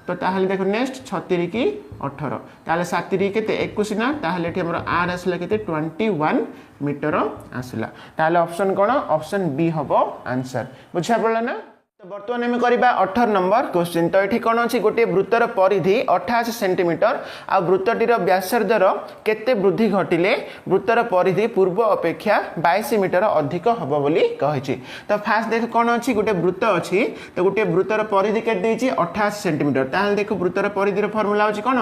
तो ताहले देखो नेक्स्ट 36 की 18 ताहले 7 री केते 21 ना ताहले एठी हमर आर आसला केते 21 मीटर आसला ताहले ऑप्शन कोन ऑप्शन बी हबो आंसर बुझा पड़ला ना तो बर्तमान आम करवा 18 नंबर क्वेश्चन तो ये कौन अच्छी गोटे वृत्तर परिधि 88 सेंटीमीटर आ वृत्तटीर व्यासार्धर केते वृद्धि घटिले वृत्तर परिधि पूर्व अपेक्षा 22 मीटर अधिक हम बोली कही तो फास्ट देख कौन अच्छी गोटे वृत्त अच्छी तो गोटे वृत्तर परिधि के 88 सेंटीमीटर ताल देख वृत्तर परिधि फर्मूला हूँ कौन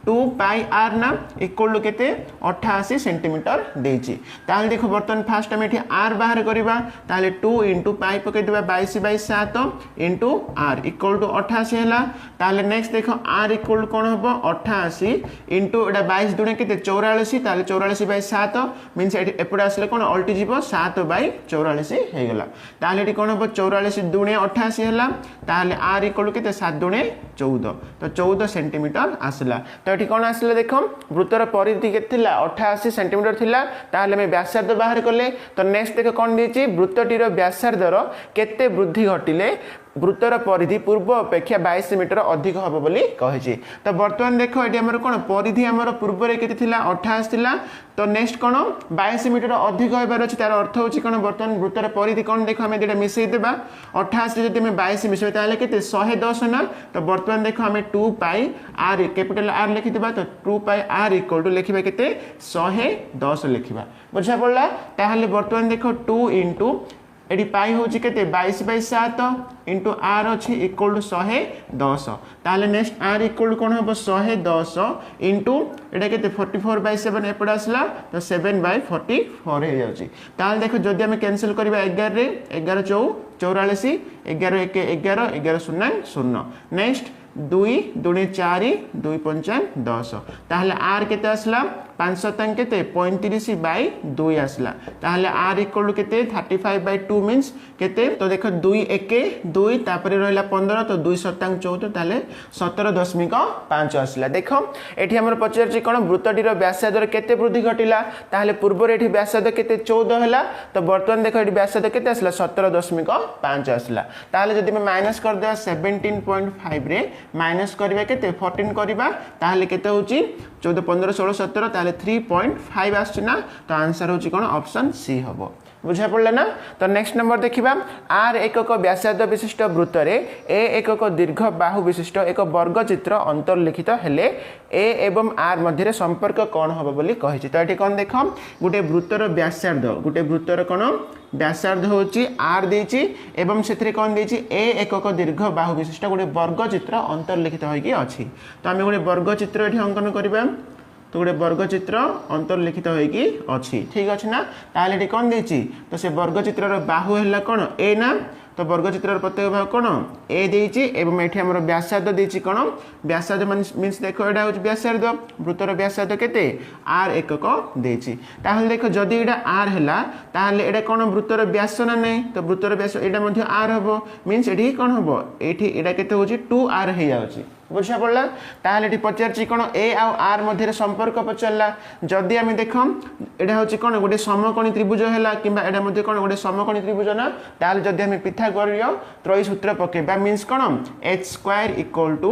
2πr ना इक्वल टू केते 88 सेंटीमीटर देछि ताल देखो बर्तमान फास्ट आम ये आर बाहर करवा ताले 2 × पाई पकईदेवा 22/7 इंटू आर इक्वल टू 88 है ताले नेक्स्ट देखो आर इक्वल टू कौन हम 88 इंटू एटा 22 दुणे के 44 ताले 84/7 मीन्स एपटे आसले कौन अल्टी जीव 7/44 हो गला ताले कौन हम 44 दुणे 88 है ताले आर इक्वल टू के 7 दुणे 14 तो 14 सेंटीमीटर आसला तो ये कौन आसला देख वृत्तर परिधि के 88 सेंटीमीटर थिला ताले में व्यासार्ध बाहर कले तो नेक्स्ट देख कौन देछि वृत्तटीर व्यासार्धर केते वृद्धि घटिले वृत्तर परिधि पूर्व अपेक्षा 22 मीटर अधिक हम बोली कही तो बर्तमान देख ये आमर कौन परिधि आमर पूर्व रे केते थिला 88 थिला तो नेक्स्ट कौन 22 मीटर अधिक होबार अछि तार अर्थ होछि कौन बर्तमान वृत्तर परिधि कौन देख आम जेटा मिसई देबा 88 जदि हम 22 मिसई ताले केते 110 ना तो बर्तमान देख आम 2πr कैपिटल आर लिखि देबा तो 2πr इक्वल टू लिखिबा केते 110 लिखिबा बुझा पड़ला ताहले बर्तमान देख 2 × एटी पाई हूँ के 22/7 इंटू आर अच्छी इक्वल टू 110 ताले नेक्स्ट आर इक्वल टू कौन हम 110 इंटू एटा के 44/7 एपटे आसला तो 7/44 हो जाए देख जदि आम कैंसिल करवा 11 रे 11 44 11 1 11 11 0 0 नेक्स्ट 2 2 4 2 5 10 ताहले आर केते आसला 5 के 35/2 आसला ताहले आर इक्वल टू केते 35/2 मीन्स केते तो देखो 2 1 2 तापर रहला 15 तो 2 7 14 ताहले 17.5 आसला देखो एठी हमर पचारछि कोन वृत्तटीर व्यासार्धर केते वृद्धि घटिला ताहले पूर्व रे एठी व्यासार्ध केते 14 हला तो वर्तमान देखो एठी व्यासार्ध केते आसला 17.5 आसला ताहले जदि मैं माइनस कर दे 17.5 रे माइनस करबे केते 14 करबा ताहले केते होची 14 15 16 17 ताहले 3.5 आछी ना तो आंसर होची कोन ऑप्शन सी हबो बुझा पड़ले ना तो नेक्स्ट नंबर देखिबा आर एकक व्यासार्ध विशिष्ट वृत्त रे ए एकक दीर्घ बाहु विशिष्ट एक वर्ग चित्र अंतर्लिखित हेले ए एवं आर मध्य संपर्क कौन हम बोली कही तो ये कौन देख गोटे वृत्तर व्यासार्ध गोटे वृत्तर कौन व्यासार्ध होची आर देची एवं से कौन देची ए एकक दीर्घ बाहु विशिष्ट गोटे वर्ग चित्र अंतर्लिखित होगी अच्छी तो आम गोटे वर्ग चित्र ये अंकन करवा तो गोटे वर्ग चित्र अंतर्लिखित होगी अच्छी ठीक अच्छे ना ताले कौन देची तो से वर्ग चित्र बाहु है कौन ए ना तो वर्ग चित्र प्रत्येक भाग कौन ए देची एवं ये आम व्यासार्ध देची कौन व्यासार्ध मीन्स देख यहाँ हूँ व्यासार्ध वृत्तर व्यासार्ध केते आर एकक देची ताहले देख जदि एटा आर है ताहले एटा कौन वृत्तर व्यास ना नहीं तो वृत्तर व्यास एटा आर हम मीन्स ये कौन हम ये एटा केते होची 2r हो जाउची बुझा पड़ला ताहले ये पचारछि कौन ए आउ आर मध्य संपर्क पचारला जदि आम देख एटा हूँ कौन गोटे समकोणी त्रिभुज है कि एटा कौन गोटे समकोणी त्रिभुज ना ताहले जदि आम पिथागोरीय त्रयी सूत्र पकेबा मीन्स कौन h² इक्वल टू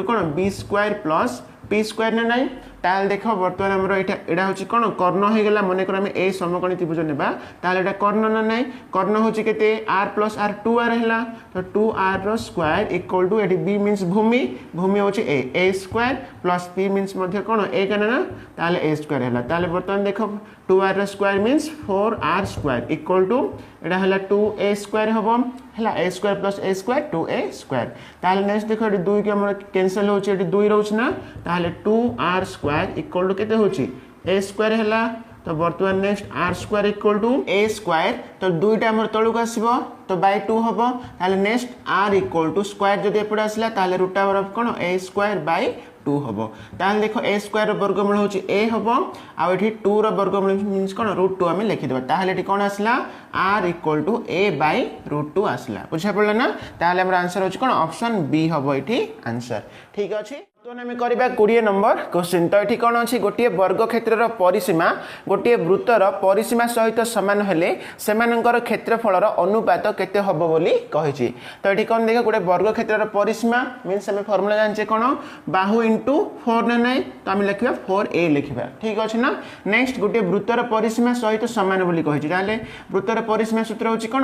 कौन b² प्लस p² ना नहीं ताल देख बर्तमान आमर यहाँ हूँ कौन कर्ण हो गला मन कर ए समकोणी त्रिभुज नेबा ताल एटा कर्ण ना नहीं कर्ण हूँ के r प्लस r 2r है तो 2r स्क्वायर इक्वल टू ये b मीन्स भूमि भूमि हूँ a² प्लस p मीन्स कौन a का ना ताल a² है ताल बर्तमान देख 2r square means 4r² equal to एटा है 2a² हम है a² प्लस a² 2a² ताल नेक्स्ट देख 2 के आम कैंसल हो 2 रोच ना ताल 2r² इक्वल टू केते होची a² है तो बर्तमान next r square equal to a square तो दुईटा आम तलू आसो तो बाय 2 हम ताले next are equal to square जब एपटे आसला ताले रूट ओवर ऑफ कोन ए स्क्वायर बाय 2 हम ताले देखो ए स्क्वायर वर्गमूल होची ए हम आ एठी 2 रो वर्गमूल मींस कोन रूट 2 आमे लिखि देबा ताले एठी कोन आसला r equal to a by root 2 आसला बुझा पड़ला ना ताले हमर आंसर होची कोन ऑप्शन बी हबो एठी आंसर ठीक अछि तो आम करवा 20 नंबर क्वेश्चन तो ये कौन अच्छी गोटे वर्ग क्षेत्र परिसीमा गोटे वृत्तर परिसीमा सहित सामान हेले सेमानंकर क्षेत्रफलर अनुपात केते हबो बोली कहिछि तो ये कौन देख गोटे वर्ग क्षेत्र परिसीमा मीन्स आम फर्मुला जानचे कौन बाहु इंटू 4 ना नहीं तो आम लिखा 4a लिखा ठीक अच्छे ना नेक्स्ट गोटे वृत्तर परिसीमा सहित सामान बोली कहिछि ताले वृत्तर परिसीमा सूत्र होछि कौन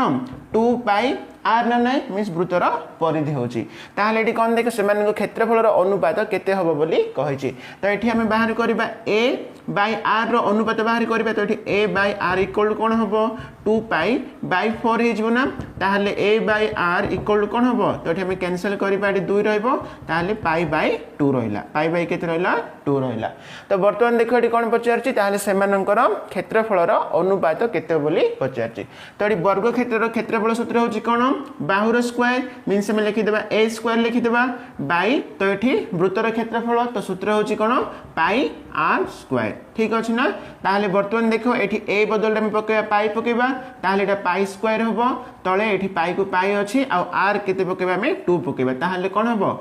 2 पाई आर ना नहीं मीन्स वृत्तर परिधि होछि ताले ये कौन देख सेमानंकर क्षेत्रफलर अनुपात केते हबो बोली कहिछि तो एठी हमें बाहर करबा a बाय r रो अनुपात बाहर करबा तो एठी a बाय r इक्वल कोन हबो 2 पाई बाय 4 हे जबो ना ताले a बाय r इक्वल कोन हबो तो एठी हमें कैंसिल करबा एठी 2 रहइबो ताले पाई बाय 2 रहिला पाई बाय केते रहिला 2 रहिला तो वर्तमान देखो एठी कोन पचारछि ताले सेमानंकर क्षेत्रफलर अनुपात केते बोली पचारछि तो एठी वर्ग क्षेत्रर क्षेत्रफल सूत्र होछि कोन बाहुर स्क्वायर मींस में लिखि देबा a स्क्वायर लिखि देबा बाय तो एठी वृत्तर क्षेत्रफल तो सूत्र होछि कोन पाई आर स्क्वायर ठीक अछि ना ताले वर्तमान देखो एठी a बदल में पकेबा पाई पकेबा ताले एटा पाई स्क्वायर होबो तळे एठी पाई को पाई अछि आ r केते पकेबा में 2 पकेबा ताले कोन होबो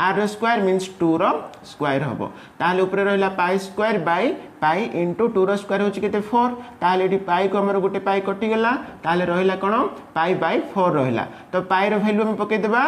r स्क्वायर मींस 2 रो स्क्वायर होबो ताले ऊपर रहला pi square by pi into 2 रो स्क्वायर होछि केते 4 ताले एठी पाई को हमर गोटे पाई कटि गेला ताले रहिला कोन पाई बाय 4 रहिला तो पाई रो वैल्यू हम पके देबा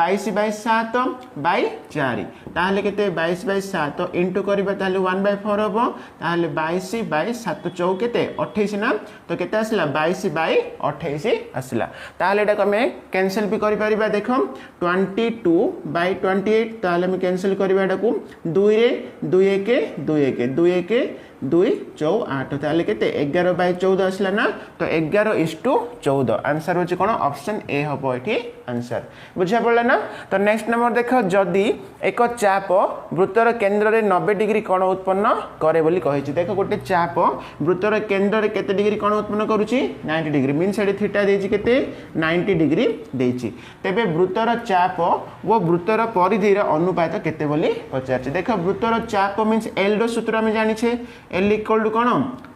22 बाय 7 बाय 4 ताले केते 22 बाय 7 इंटू करबा ताले 1 बाय 4 होबो ताले 22 बाय 7 चौ केते 28 ना तो केते आसला 22 बाय 28 आसला ताले एटा हमें कैंसिल भी करि परिबा देखो 22 बाय 28 ताले हम कैंसिल करबा एटा को 2 रे 2 1 2 1 2 1 2 4 8 ताले केते 11 बाय 14 आसला ना तो 11:14 आंसर होची कोन ऑप्शन ए हबो एठी आंसर बुझा पड़ला ना तो नेक्स्ट नंबर देखो जदी एक चाप वृत्तर केंद्र रे 90 डिग्री कोण उत्पन्न करे बोली कहिछि देखो गोटे चाप वृत्तर केंद्र रे केते डिग्री कोण उत्पन्न करूछि 90 डिग्री मींस एठी थीटा देछि केते 90 डिग्री देछि तेबे वृत्तर चाप वो वृत्तर परिधि रे अनुपात केते बोली पचारछि देखो वृत्तर चाप मींस l रो सूत्र हम जानि छे l इक्वल टू कोन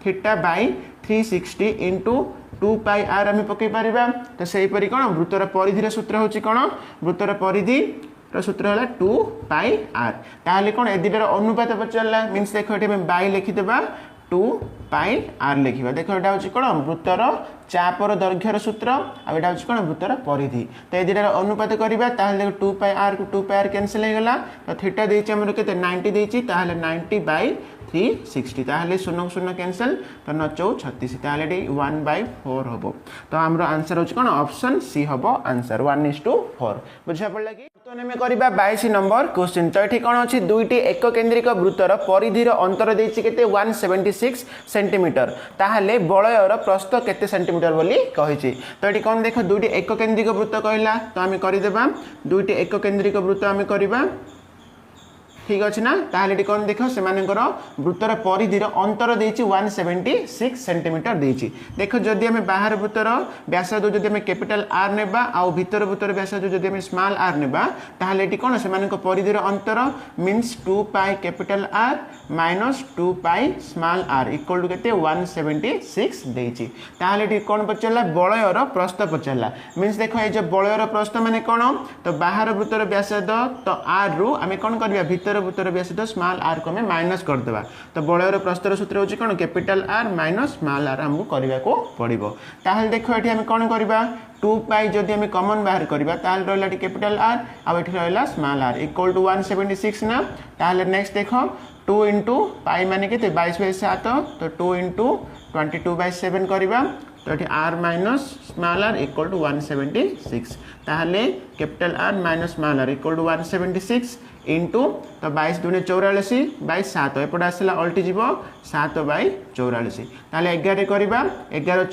theta by 360 into 2 pi r हम पके परिबा तो सेही परि कोन वृत्तर परिधि रे सूत्र होछि कोन वृत्तर परिधि रो सूत्र होला 2 पाई r ताले कोन ए दिटर अनुपात पचला मींस देखो एठी हम बाय लिखि देबा 2 पाई r लिखिबा देखो एटा होछि कोन वृत्तर चापर दैर्घ्यर सूत्र आ एटा होछि कोन वृत्तर परिधि तो ए दिटर अनुपात करबा ताले देखो 2 पाई r को 2 पाई r कैंसिल हे गेला तो थीटा देछि हमर केते 90 देछि ताले 90 बाय 360 ताले 0 0 कैंसिल तो 9 4 36 ताले 1/4 हबो तो हमरो आंसर होछि कोन ऑप्शन सी हबो आंसर 1:4 बुझा पड़ला कि तो नेमे करबा 22 नंबर क्वेश्चन तो एठी कोन अछि दुईटी एक केंद्रिक वृत्तर परिधिर अंतर देछि केते 176 सेंटीमीटर ताहाले बलयर प्रस्थ केते सेंटीमीटर बोली कहिछि तो एठी कोन देखो दुईटी एक केंद्रिक वृत्त कहला तो हम करि देबा दुईटी एक केंद्रिक वृत्त हम करबा ठीक अछि ना ताहाले कोन देखो से मानकर वृत्तर परिधिर अंतर देछि 176 सेंटीमीटर देछि देखो जदि हम बाहर वृत्तर व्यासार्ध जदि हम कैपिटल आर नेबा आ भीतर वृत्तर व्यासार्ध जदि हम स्मॉल आर नेबा ताहाले एटी कोन से मानक परिधिर अंतर means 2 pi capital R minus 2 pi small are equal to केते 176 देछि ताहाले एटी कोन पचला बलयर प्रस्थ पचला मींस देखो ए जे बलयर प्रस्थ माने कोन तो बाहर वृत्तर व्यासार्ध तो आर रु हम कोन करबा भीतर वृत्तर व्यासार्ध स्मॉल आर को हमें माइनस कर देबा तो बलयर प्रस्थर सूत्र होछि कोन capital R minus small R हमको करबा को पड़िबो ताहाले देखो एठी हम कोन करबा 2 पाई जदि हम कॉमन बाहर करबा ताहाले रहला कैपिटल आर आ एठी रहला स्मॉल आर इक्वल टू 176 ना ताहाले नेक्स्ट देखो 2 into पाई माने केते 22/7 तो 2 into 22/7 करबा तो एठी r minus small r equal to 176 ताहाले capital R minus small r equal to 176 into तो 22 दूने 84 बाय 7 एपट आसला अल्टी जीवो 7 बाय 84 ताले 11 करबा 11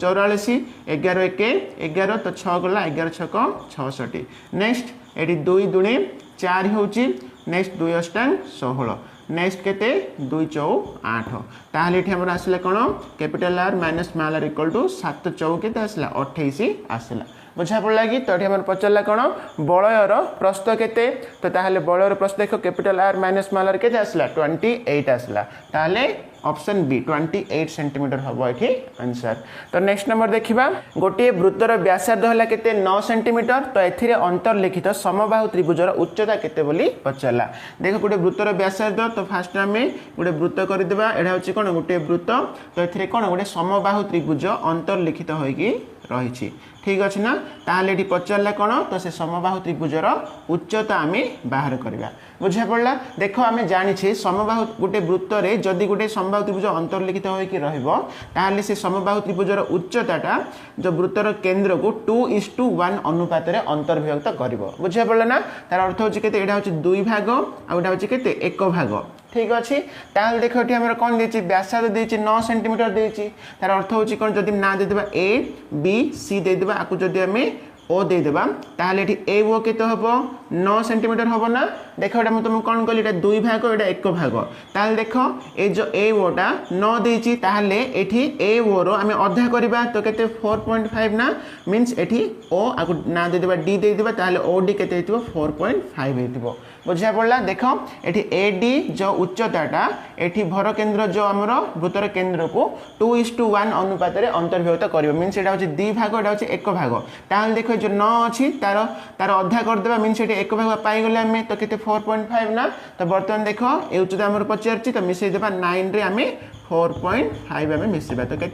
44 11 1 11 तो 6 गला 11 6 66 नेक्स्ट एटी 2 दूने 4 होची नेक्स्ट 2 अष्टांग 16 नेक्स्ट केते 2 चौ 8 ताहले एठी हमर आसला कोन capital R minus small are equal to 7 चौ केते आसला 28 आसला बुझा पड़ा कि तो ये पचारा कौन बलयर प्रस्थ केते तो ताहले बलयर प्रस्थ देख capital R minus small are केते आसला 28 आसला ताहले ऑप्शन बी 28 सेंटीमीटर हम ये आंसर। तो नेक्स्ट नंबर देखा गोटे वृत्तर व्यासार्ध है केते 9 सेंटीमीटर तो ए अंतर्लिखित समबाहु त्रिभुजर उच्चता केते बोली पचारा देख गोटे वृत्तर व्यासार्ध तो फास्ट आम गोटे वृत्त करदे यहाँ हूँ कौन गोटे वृत्त तो ये कौन गोटे समबाहु त्रिभुज अंतर्लिखित होगी रही ठीक अच्छे ना ताहले ये पचारा कौन तो से समबाहु त्रिभुजर उच्चता आम बाहर करवा बुझा पड़ा देख आम जानी समबाहु गोटे वृत्त जदि गोटे समबाहु त्रिभुज अंतर्लिखित होकर से समबाहु त्रिभुजर उच्चताटा जो वृत्तर केन्द्र को 2:1 अनुपात अंतर्भुक्त कर बुझा पड़ा ना तार अर्थ हूँ के यहाँ हूँ 2 भाग आउटा हूँ के 1 भाग ठीक अच्छे ताल देख ये आम कौन देती व्यासार्ध देती 9 सेंटीमीटर देती तार अर्थ हूँ कौन जब ना देदेबा ए बी सी देदेबा आपको जदि आम ओ देदेबा ताहले एठी ए ओ केते हबो 9 सेंटीमीटर हबो ना देखो एटा म तुम कोन कहली एटा 2 भाग एटा 1 भाग ताहले देखो ए जो ए ओटा 9 देची ताहले एठी ए ओ रो आमे अधा करबा तो केते 4.5 ना मींस एठी ओ आकु ना देदेबा डी देदेबा ताहले ओ डी केते हेतिबो 4.5 हेतिबो बुझा पड़ला देखो एठी ए डी जो उच्चताटा एठी भर केंद्र जो हमर वृत्तर केंद्र को 2:1 अनुपात रे अंतर्भुक्त करबो मींस एटा होची 2 भाग एटा होची 1 भाग ताहले देखो जो 9 अच्छी तार तार अधा करदे मीन से 1 भाग पाईगले आम तो के 4.5 ना तो बर्तमान देख ये उच्चता आम पचार तो मिसई देवा 9 रे आम 4.5 आम मिसवा तो के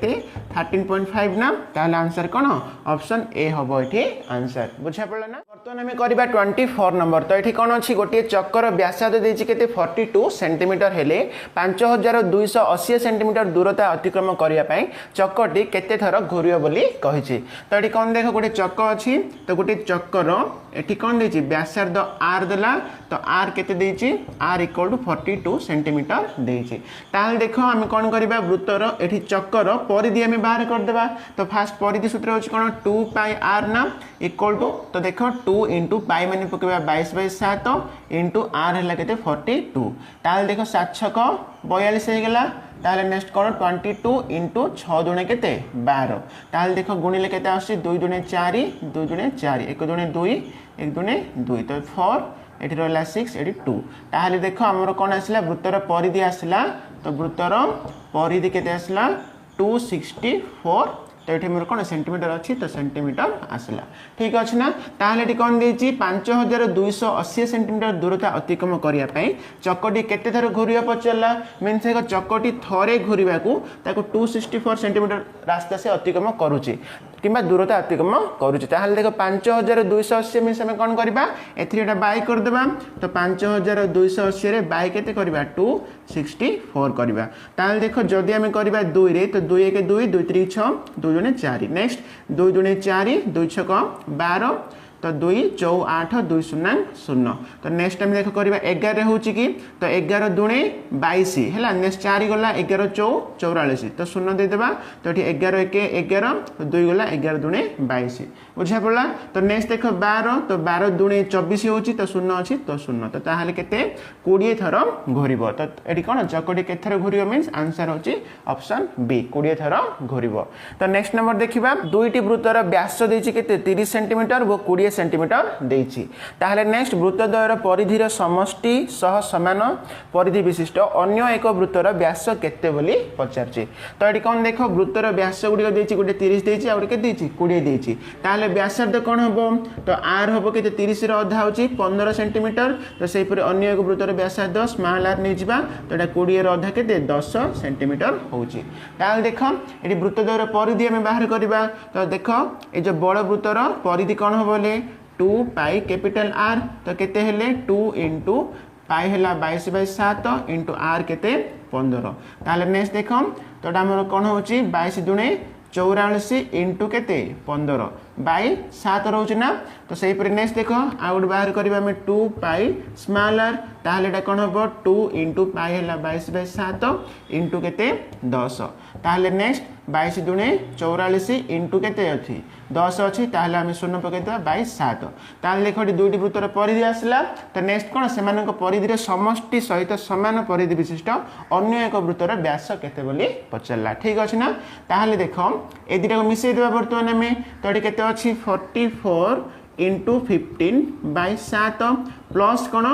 13.5 ना ताहले आंसर कौन ऑप्शन ए हम ये आंसर बुझा पड़ा ना बर्तमान आम करवा 24 नंबर तो ये कौन अच्छी गोटे चक्कर व्यासार्ध देती के 42 सेंटीमीटर हेले 5280 सेंटीमीटर दूरता अतिक्रम करने चक्कटी केते थर घूरियो बोली कही तो ये कौन देख गोटे चक्क अच्छी तो गोटे चक्कर ये कौन देती व्यासार्ध आर देला तो आर केते देची आर इक्वल टू 42 सेंटीमीटर देची ताहले देखो आम कौन करबा वृत्तर एठी चक्कर परिधि आम बाहर करदेबा तो फास्ट परिधि सूत्र होची कौन 2 पाई आर ना इक्वल टू तो देखो 2 इंटू पाई माने पकेबा 22/7 इंटू आर है केते 42 ताहले देखो 7 छक 42 हो गला ताहले नेक्स्ट कौन 22 इंटू 6 दुणे केते 12 ताहले देखो गुणिले केते आसी 2 दुणे 4 2 दुणे 4 1 दुणे 2 1 दुणे 2 तो 4 एठी रहला 6 एठी 2 ताहले देखो हमर कोन आसला वृत्तर परिधि आसला तो वृत्तर परिधि केते आसला 264 तो ये मोर कौन सेंटीमीटर अच्छी तो सेंटीमीटर आसला ठीक अच्छे ना ताहले ये कौन देती 5280 सेंटीमीटर दूरता अतिक्रम करने चक्कटी केते थर घूरिया पचारा मीनस चक्कटी थरे घूरवा को 264 सेंटीमीटर रास्ता से अतिक्रम करुच्ची किंबा दूरता अतिक्रम करुच्ची ताहले देखो 5280 मीनस आम कौन करवा एटा बाय करदेबा तो 5280 रे बाय केते करवा 264 करवा ताहले देखो जदि आम करवा 2 रे तो 2 1 2 2 3 6 2 दुणे 4 नेक्स्ट 2 दुणे 4 2 6 12 तो 2 4 8 2 0 0 तो नेक्स्ट टाइम देख करवा 11 हो कि तो 11 दुणे 22 है नेक्स्ट 4 गला 11 44 तो 0 देदेबा तो ये 11 1 11 तो 2 गला 11 दुणे 22 बुझा पड़ा तो नेक्स्ट देख 12 तो 12 दुणे 24 हो तो 0 अच्छी तो 0 तो ताहले केते 20 थर घूरब तो ये कौन चक्कटी के थर घूरब मीन्स आंसर होची ऑप्शन बी 20 थर घूरब तो नेक्स्ट नंबर देखा दुईटी वृत्तर व्यास देती के 30 सेंटीमीटर वो 20 सेंटीमीटर देती ताहले नेक्स्ट वृत्तद्वयर परिधिर समष्टि सह समान परिधि विशिष्ट अन्य एक वृत्तर व्यास केते बोली पचारछि तो ये कौन देख वृत्तर व्यास गुड़िक देती गोटे 30 देती आउ के 20 देती ताहले व्यासार्ध कौन हम तो आर हम के 30 अधा होची 15 सेंटीमीटर तो से अन्य एक वृत्तर व्यासार्ध स्मॉल आर नहीं जा तो ये 20 अधा के 10 सेंटीमीटर होची ताहले देख ये वृत्तद्वयर परिधि आम बाहर करवा तो देख ये जो बड़ वृत्तर परिधि कौन हम बोले 2 पाई कैपिटल आर तो केते हेले 2 इंटू पाई है 22/7 इंटू आर केते 15 ताहले नेक्स्ट देख तो आमर कौन होची 22 दुणे 84 इंटू केते 15 बाई 7 रोचे ना तो सही पर नेक्स्ट देख आउट बाहर करबा में 2 पाई स्मॉल आर ताहले एटा कोन हबो 2 * पाई हला 22/7 * केते 10 ताहले नेक्स्ट 22 दुणे 44 इंटू केते अछि 10 अछि ताहले हम शून्य पकेता 22/7 ताहले देखो दुईटी वृत्तर परिधि आसला तो नेक्स्ट कोन सेमानक परिधिर समष्टि सहित समान परिधि विशिष्ट अन्य एक वृत्तर व्यास केते बोली पचरला ठीक अछि ना ताहले देखो ए दुटा को मिसै देबा वर्तमान में तो एटी केते अछि 44 * 15/7 प्लस कोन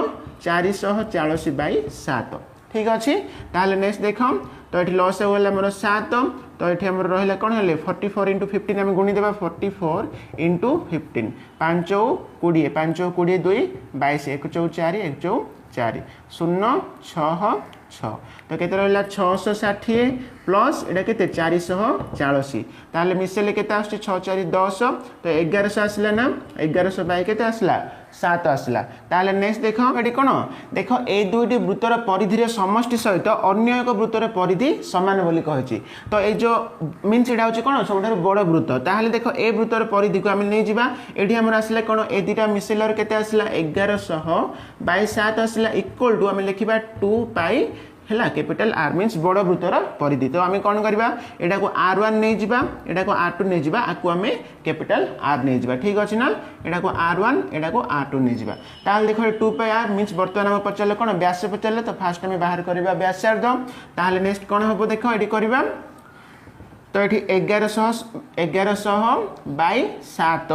440/7 ठीक अछि ताहले नेक्स्ट देखो तो ये लॉस हो गला मोर 7 तो ये हमर रहला कोन हले 44 * 15 हम गुणी देबा 44 * 15 5 20 5 20 2 22 1 4 4 1 4 4 0 6 6 तो केते रहला 660 प्लस एटा केते 440 ताले मिसेले केते आछी 6 4 10 तो 1100 आसला ना 1100 बाय केते आसला 7 आसला ताले नेक्स्ट देखो एटी कोन देखो ए दुईटी वृत्तर परिधि समष्टि सहित अन्य एक वृत्तर परिधि समान बोली कहछि तो ए जो मीन्स एटा होछि कोन सबठार बड़ वृत्त ताले देखो ए वृत्तर परिधि को हम नै जिबा एठी हमर आसला कोन ए दुईटा मिसेलर केते आसला 1100 बाय 7 आसला इक्वल टू हम लिखिबा 2 पाई हैला कैपिटल आर मीन्स बड़ वृत्तर परिधि तो आम कौन करवा एटा को r1 नहीं जिबा एटा को r2 नहीं जिबा आकु आमे कैपिटल r नहीं जिबा ठीक अछि ना एटा को r1 एटा को r2 नहीं जिबा ताल देखो 2 पाई r मीन्स वर्तमान हम पचले कोन व्यास पचले तो फास्ट हम बाहर करबा व्यासार्ध ताले नेक्स्ट कोन हबो देखो एटी करबा तो एटी 1100 बाय 7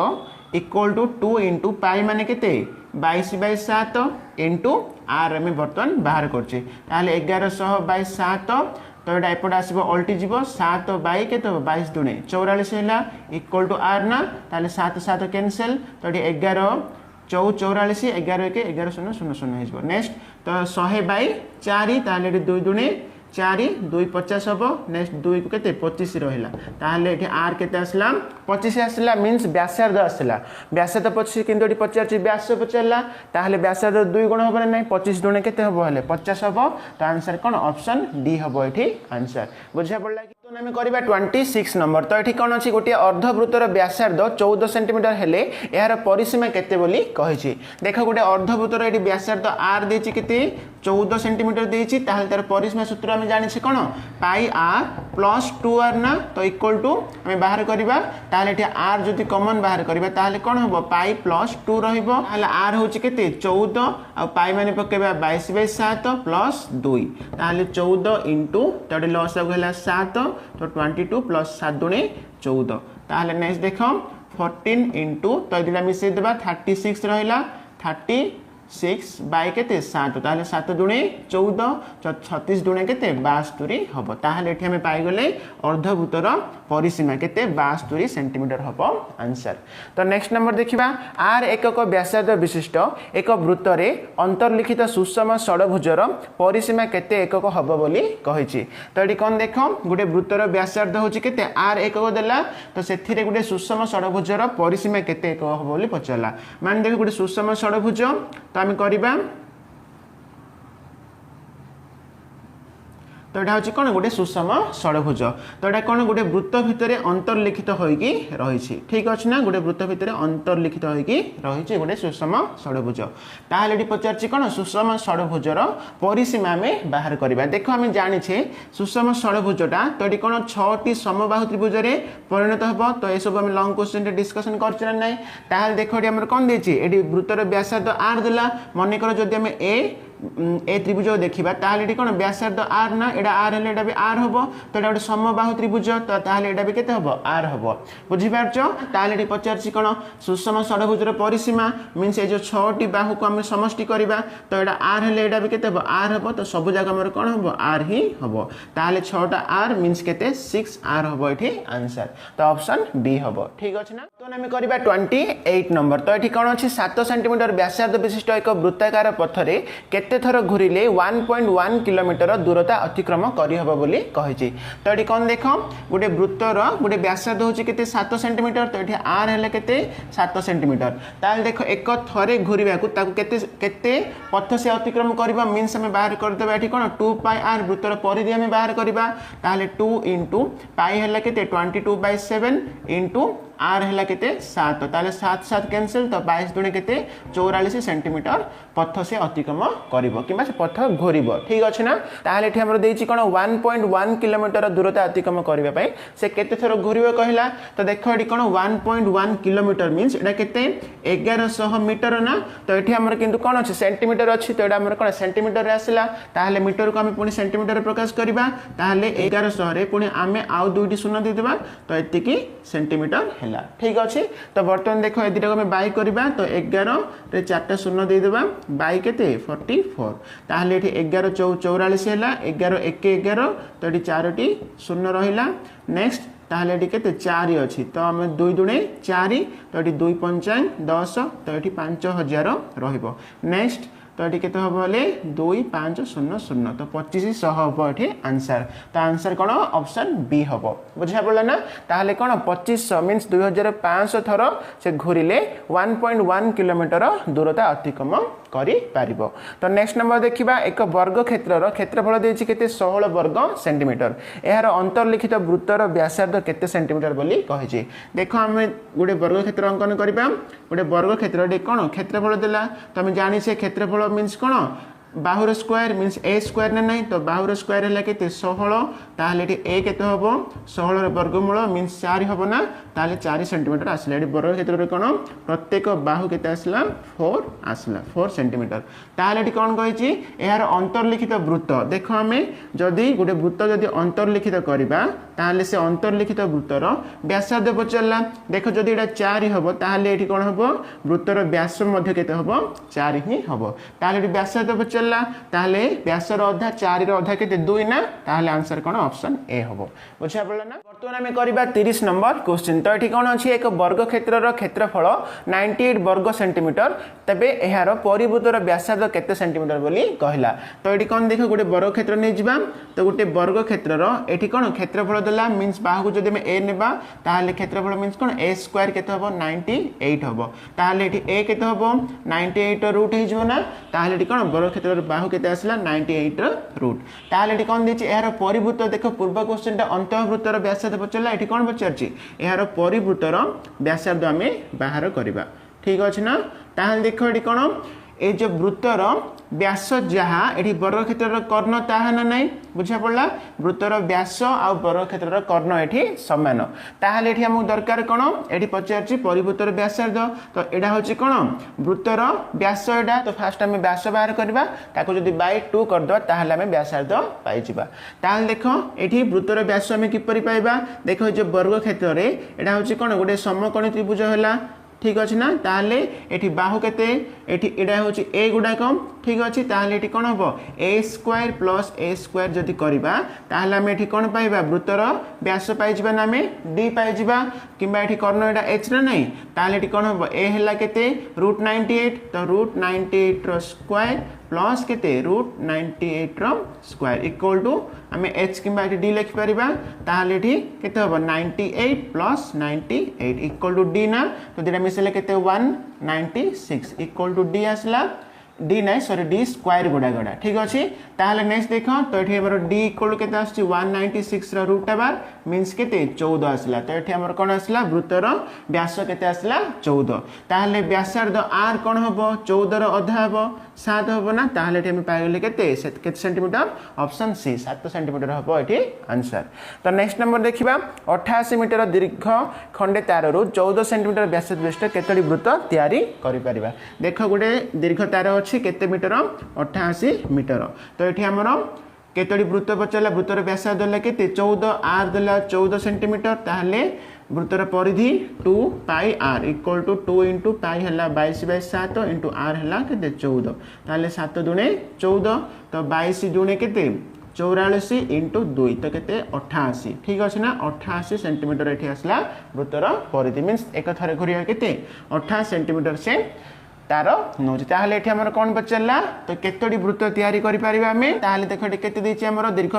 इक्वल टू 2 * पाई माने केते 22/7 इंटू आर एम बर्तमान बाहर करछे ताले 1100 बाय 7 तो एटा एपट आसीबो अल्टी जीवो 7 बाय केते 22 दुने 44 हैला इक्वल टू आर ना ताले 7 7 कैंसिल तो एटी 11 44 11 के 11 0 0 0 हे जीवो नेक्स्ट तो 100 बाय 4 ताले एटी 2 दुने 4 2 50 हबो नेक्स्ट 2 को केते 25 रहला ताले एठी आर केते आसला 25 आसला मींस व्यासार्ध आसला व्यासार्ध 25 किंतु एठी 50 व्यास पचरला ताले व्यासार्ध 2 गुण हबो नै 25 दुने केते हबो हले 50 हबो तो आंसर कोन ऑप्शन डी हबो एठी आंसर बुझा पड़ला कि तो हम करबा 26 नंबर तो एठी कोन अछि गोटे अर्धवृत्तर व्यासार्ध 14 सेंटीमीटर हेले यार परिसीमा केते बोली कहि छि देखो गोटे अर्धवृत्तर एठी व्यासार्ध आर देछि केते 14 सेंटीमीटर देछि ताहले तार परिसीमा सूत्र हम जानि छी कोन पाई आर प्लस 2r ना तो इक्वल टू हम बाहर करबा ताहले एठी r जति कॉमन बाहर करबा ताहले कोन हबो पाई प्लस 2 रहइबो ताहले r होछि केते 14 आ पाई माने पकेबा 22/7 प्लस 2 ताहले 14 इंटू तडे लॉस होला 7 तो 22 प्लस 7 दुने 14 ताहले नेक्स्ट देखो 14 इंटू तो दिला मिसे देबा 36 रहला 36 बाय केते 7 ताहले 7 दुने 14 36 दुने केते 72 हबो ताहले एठी हम पाई गले अर्धवृत्तर परिसीमा केते 72 सेंटीमीटर हबो आंसर तो नेक्स्ट नंबर देखिबा r एकक व्यासार्ध विशिष्ट एक वृत्त रे अंतर्लिखित सुषम षडभुजर परिसीमा केते एकक हबो बोली कहि छि तो एठी कोन देखो गुटे वृत्तर व्यासार्ध होछि केते r एकक देला तो सेथिरे गुटे सुषम षडभुजर परिसीमा केते एकक हबो बोली पचला मान देखो गुटे सुषम षडभुज तो आम करबा तो एटा होछि कोन गोटे सुषम षडभुज तो एटा कोन गोटे वृत्त भितरे अंतर्लिखित होइकी रहिछि ठीक अछि ना गोटे वृत्त भितरे अंतर्लिखित होइकी रहिछि गोटे सुषम षडभुज ताहले एटी पचारछि कोन सुषम षडभुजर परिसीमा में बाहर करबा देखो हम जानि छे सुषम षडभुजटा तो एटी कोन 6 टी समबाहु त्रिभुज रे परिणत हबो तो ए सब हम लॉन्ग क्वेश्चन रे डिस्कशन करछ ना नै ताहले देखो एटी हमर कोन देछि एटी वृत्तर व्यासार्ध r देला मने करो जदि हम ए त्रिभुज देखिबा ताहले एटी कोन व्यासार्ध r ना एडा r हले एडा भी r हबो तो एडा समबाहु त्रिभुज तो ताहले एडा भी केते हबो r हबो बुझि पारछो ताहले एटी पचारछि कोन सुषम षडभुजर परिसीमा मींस ए जो 6 टी बाहु को हम समष्टि करबा तो एडा r हले एडा भी केते हबो r हबो तो सब जगह हमर कोन हबो r ही हबो ताहले 6 टा r मींस केते 6r हबो एठी आंसर तो ऑप्शन बी हबो ठीक अछि ना तो हम करबा 28 नंबर तो एठी कोन अछि 7 सेंटीमीटर व्यासार्ध विशिष्ट एक वृत्ताकार पथ रे केते थर घुरिले 1.1 किलोमीटर दूरता अतिक्रम करि हबो बोली कहि छि तो एठी कोन देखो गुटे वृत्तर गुटे व्यासार्ध होछि केते 7 सेंटीमीटर तो एठी r हले केते 7 सेंटीमीटर ताल देखो एक थरे घुरिबा को ताको केते केते पथ से अतिक्रम करबा मींस हम बाहर कर देबा एठी कोन 2 पाई r वृत्तर परिधि हम बाहर करबा ताले 2 * पाई हले केते 22/7 * आर है केते 7 ताले 7 7 कैंसिल तो 22 दुणे केते 44 सेंटीमीटर पथ से अतिक्रम करिवो किबा से पथ घोरिबो ठीक अछि ना ताले एठी हमर देछि कोन 1.1 किलोमीटर दूरता अतिक्रम करिबा पई से केते थरो घोरिबो कहिला तो देखो एठी कोन 1.1 किलोमीटर मींस एटा केते 1100 मीटर ना तो एठी हमर किंतु कोन अछि सेंटीमीटर अछि तो एटा हमर कोन सेंटीमीटर रे आसिला ताले मीटर को हम पुनी सेंटीमीटर रे प्रकाश करिबा ताले 1100 रे पुनी आमे आउ दुइटी शून्य दे देबा तो एतिकी सेंटीमीटर हैला ठीक अछि तो वर्तमान देखो एदिटा को हम बाय करिबा तो 11 रे 4टा शून्य दे देबा बाय केते 44 ताले एठी 11 44 हैला 11 1 11 तो एठी 4टी शून्य रहिला नेक्स्ट ताले एठी केते 4 अछि तो हम 2 दुणे 4 तो एठी 2 5 10 तो एठी 5000 रहिबो नेक्स्ट तो ये केते हबो ले 2500 तो 2500 हबो एठी आंसर तो आंसर कोन ऑप्शन बी हबो बुझा पड़ला ना ताले कोन 2500 मींस 2500 थरो से घुरिले 1.1 किलोमीटर दूरता अतिक्रम करि पारिबो तो नेक्स्ट नंबर देखिबा एक वर्ग क्षेत्रर क्षेत्रफल देछि केते 16 वर्ग सेंटीमीटर एहार अंतर्लिखित वृत्तर व्यासार्ध केते सेंटीमीटर बोली कहिछि देखो हम गुडे वर्ग क्षेत्र अंकन करिबा गुडे वर्ग क्षेत्र डे कोन क्षेत्रफल देला तो हम जानि से क्षेत्रफल मींस कोन बाहुर स्क्वायर मींस ए स्क्वायर ना नहीं तो बाहुर स्क्वायर है केते 16 ताले एठी ए केते हबो 16 रे वर्गमूल मींस 4 हबो ना ताले 4 सेंटीमीटर आसला एठी वर्ग क्षेत्र रे कोन प्रत्येक बाहु केते आसला 4 आसला 4 सेंटीमीटर ताले एठी कोन कहिछि एहार अंतर्लिखित वृत्त देखो हमें जदी गुडे वृत्त जदी अंतर्लिखित करबा ताले से अंतर्लिखित वृत्तर व्यासार्ध पचरला देखो जदी एटा 4 हबो ताले एठी कोन हबो वृत्तर व्यास मध्ये केते हबो 4 ही हबो ताले एठी व्यासार्ध पचरला ताले व्यासर अधा 4 रो अधा केते 2 ना ताले आंसर कोन ऑप्शन ए हबो बुझा पड़ला ना वर्तमान हम करबा 30 नंबर क्वेश्चन तो एठी कोन अछि एक वर्ग क्षेत्रर क्षेत्रफल 98 वर्ग सेंटीमीटर तबे एहार परिवृत्तर व्यासार्ध केते सेंटीमीटर बोली कहला तो एठी कोन देखो गुटे वर्ग क्षेत्र नै जिबा तो गुटे वर्ग क्षेत्रर एठी कोन क्षेत्रफल देला मींस बाहु जदि हम ए नेबा ताले क्षेत्रफल मींस कोन a स्क्वायर केते हबो 98 हबो ताले एठी a केते हबो 98 रूट हे जिवो ना ताले एठी कोन वर्ग क्षेत्र बाहु केते आसला 98 रूट ताले एठी कोन दिछि एहार परिवृत्त देखो पूर्व क्वेश्चन ता अंतःवृत्तर व्यासार्ध पचला एठी कोन पचरछि एहार परिवृत्तर व्यासार्ध हमें बाहर करबा ठीक अछि ना ताले देखो एठी कोन ए जो वृत्तर व्यास जहा एठी वर्ग क्षेत्रर कर्ण ताहा ना नहीं बुझा पड़ला वृत्तर व्यास आ वर्ग क्षेत्रर कर्ण एठी समान ताहाले एठी हमु दरकार कोन एठी पचारछि परिवृत्तर व्यासार्ध तो एडा होछि कोन वृत्तर व्यास एडा तो फास्ट हम व्यास बाहर करबा ताको जदी बाय 2 कर दो ताहाले हम व्यासार्ध पाइ जिबा ताहाले देखो एठी वृत्तर व्यास हम किपरि पाइबा देखो जो वर्ग क्षेत्र रे एडा होछि कोन गोटे समकोणी त्रिभुज होला ठीक अछि ना ताले एठी बाहु केते एठी एडा होछि a गुडा कम ठीक अछि ताले एठी कोन हबो a square plus a square जदी करिबा ताले हम एठी कोन पाइबा वृत्तर व्यास पाइ जिबा ना में d पाइ जिबा किबा एठी कर्ण एडा h ना नहीं ताले एठी कोन हबो a हैला केते √98 तो √98 रो स्क्वायर प्लस केते √98 रो स्क्वायर इक्वल टू हमें h किबा एठी d लिखि परिबा ताले एठी केते हबो 98 प्लस 98 इक्वल टू d ना तो दिरा मिसले केते 196 इक्वल टू d आसला d नाही सॉरी d स्क्वायर गुडा गुडा ठीक अछि ताले नेक्स्ट देखो तो एठी हमर d इक्वल केते आछि 196 रो रूट बार मींस केते 14 आसला तो एठी हमर कोन आसला वृत्तर व्यास केते आसला 14 ताले व्यासार्ध r कोन हबो 14 रो आधा हबो 7 हबो ना ताले एठी हम पाइले केते सेंटीमीटर ऑप्शन सी 7 सेंटीमीटर हबो एठी आंसर तो नेक्स्ट नंबर देखिबा 88 मीटर दीर्घ खंडे तार रो 14 सेंटीमीटर व्यास विशिष्ट केतडी वृत्त तयारी करि परिबा देखो गुडे दीर्घ तार अछि केते मीटर 88 मीटर तो एठी हमर केतडी वृत्त पचला वृत्तर व्यासार्ध देला केते 14 r देला 14 सेंटीमीटर ताहले वृत्तर परिधि 2 पाई r इक्वल टू 2 * पाई हला 22/7 * r हला केते 14 ताहले 7 दुणे 14 तो 22 दुणे केते 44 * 2 तो केते 88 ठीक अछि ना 88 सेंटीमीटर एठी आसला वृत्तर परिधि मींस एक थरे घुरिया केते 88 सेंटीमीटर से तार नौछि ताहले एठी हमर कोन बचला तो केतोडी वृत्त तयारी करि परिबा हमें ताहले देखो एठी केते देछि हमर दीर्घ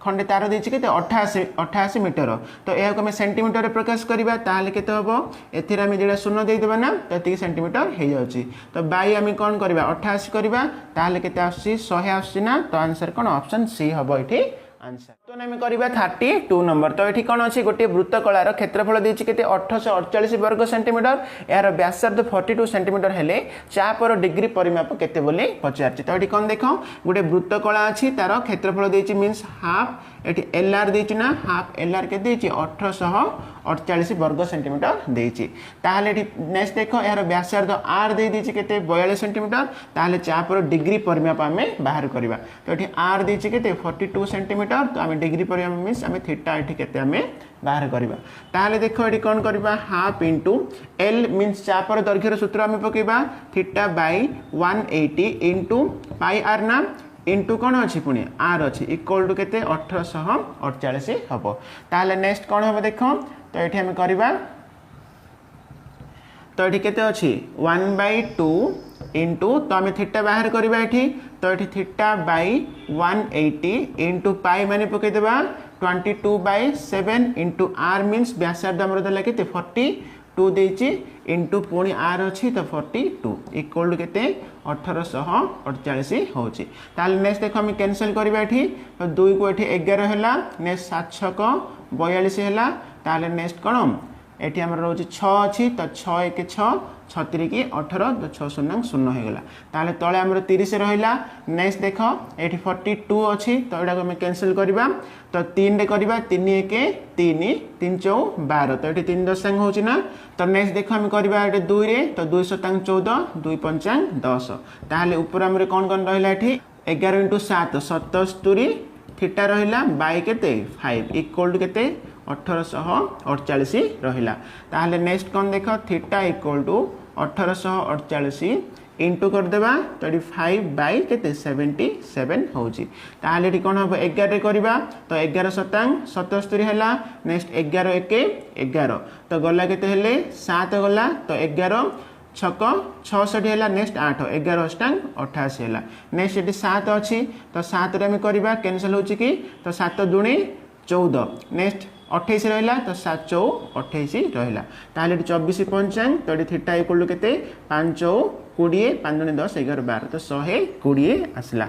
खंडे तार देछि केते 88 मीटर तो एहा को हम सेंटीमीटर रे प्रकाश करिबा ताहले केते हबो एथिरा हम जेडा शून्य देइ देबा ना तो 30 सेंटीमीटर हे जाउछि तो बाई हम कोन करिबा 88 करिबा ताहले केते आछि 100 आछि ना तो आंसर कोन ऑप्शन सी हबो एठी आंसर। तो आम करवा 32 नंबर। तो ये कौन अच्छी गोटे वृत्त कलार क्षेत्रफल देती के 848 वर्ग सेंटीमीटर, यार व्यासार्ध 42 सेंटीमीटर हेले चापर डिग्री परिमाप केते बोली पचार। तो ये कौन देख गोटे वृत्त कला अच्छी तार क्षेत्रफल देती मीन्स हाफ ये एल आर देती ना हाफ एल आर के 1848 वर्ग सेंटीमीटर देती। ताहले नेक्स्ट देख यार व्यासार्ध आर दे देती के 42 सेंटीमीटर, ताहले चापर डिग्री परिमाप आम बाहर करवा। तो ये आर देती के 42 सेंटीमीटर, तो आम डिग्री परिमाप मीन्स आम थीटा ये केते आम बाहर करवा। ताहले देख ये कौन करवा हाफ इंटू एल मीन्स चापर दैर्घ्यर सूत्र आम पकेबा theta by 180 into pi R ना इंटू कौन अच्छी पुणी आर अच्छी इक्वल टू केते 1848 हम। ताहले नेक्स्ट कौन हम देख तो ये आम करवा। तो ये केते अच्छी 1/2 इंटू तो आम थीटा बाहर करवा ये। तो ये थीटा बाय 180 इंटू पाई माने पकईदेवा 22/7 इंटू आर मीन्स व्यासार्ध आमर देला केते 42 देची इंटू पुणी आर अच्छी तो 42 इक्वल टू केते 1848 होची। ताले नेक्स्ट देखो हम कैंसिल करबा एठी। तो 2 को एठी 11 हैला, नेक्स्ट 7 6 42 हैला। ताले नेक्स्ट कोन एठी हमर रहउची 6 अछि तो 6 1 6 36 की 18 तो 6 0 0 हो गला। ताले तळे हमर 30 रहिला। नेक्स्ट देखो एठी 42 अछि तो एडा को हम कैंसिल करबा। तो 3 रे करबा 3 1 3 3 4 12 तो एठी 3 10 संग होची ना। तो नेक्स्ट देखो हम करबा एठी 2 रे तो 2 7 14 2 5 10। ताले ऊपर हमरे कोन कोन रहिला एठी 11 * 7 77 थीटा रहिला बाय केते 5 इक्वल टू केते 1848 रहिला। ताहले नेक्स्ट कौन देख थीटा इक्वल टू 1848 इंटू कर देबा 35/77 होची। ताहले एठी कोन हो 11 रे करबा तो 11 7 77 हैला। नेक्स्ट 11 1 11 तो गला केते हेले 7 गला तो 11 छक 66 हैला। नेक्स्ट 8 11 अष्टांग 88 हैला। नेक्स्ट एठी 7 अछि तो 7 रे हम करबा कैंसिल होची की तो 7 दूनी 14 नेक्स्ट 28 रहिला तो 7 चौ 28 रहिला। ताहले 24 पंचांग तो थीटा इक्वल टू केते 5 20 5 10 11 12 तो 120 आसला।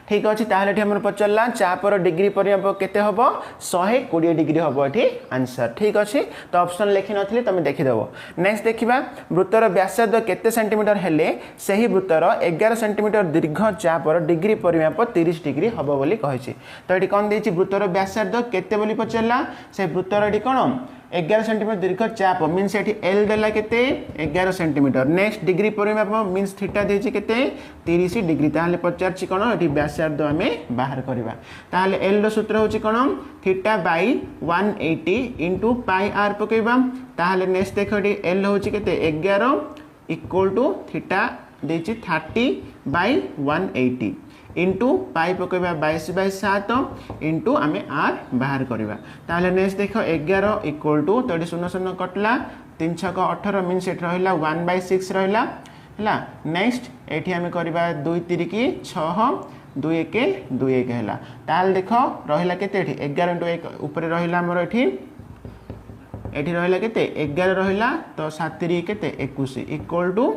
ठीक अछि। ताहले एठी हमर पचरला चापर डिग्री परिमाप केते हबो 120 डिग्री हबो एठी आंसर। ठीक अछि। तो ऑप्शन लिखि नथली तमे देखि देबो। नेक्स्ट देखिबा वृत्तर व्यासार्ध केते सेंटीमीटर हेले सही वृत्तर 11 सेंटीमीटर दीर्घ चापर डिग्री परिमाप 30 डिग्री हबो बोली कहिछि। तो एठी कोन देछि वृत्तर व्यासार्ध केते बोली पचरला से वृत्तर एठी कोन 11 सेंटीमीटर दीर्घ चाप मीन्स एठी एल देला केते 11 सेंटीमीटर। नेक्स्ट डिग्री परिमाप मीन्स थीटा देछि केते 30 डिग्री। ताहले पचारछि कोन एठी व्यासार्ध आमे बाहर करबा। ताहले एल रो सूत्र होछि कोन theta by 180 into pi R पकेबा। ताहले नेक्स्ट देखो एठी एल होछि केते 11 इक्वल टू थीटा देछि 30/180 इंटू पाई पकेबा 22/7 इंटू आम आर बाहर करवा। ताहले नेक्स्ट देख 11 इक्वल टू तो 0 0 कटला 3 6 18 मीन्स एट रहिला 1/6 रहिला हैला। नेक्स्ट एठी आम करबा 2 3 की 6 2 1 2 1 हैला। ताहले देख रहिला केते एठी 11 * 1 ऊपर रहिला हमर एठी रहिला केते 11 रहिला तो 7 3 केते 21 equal to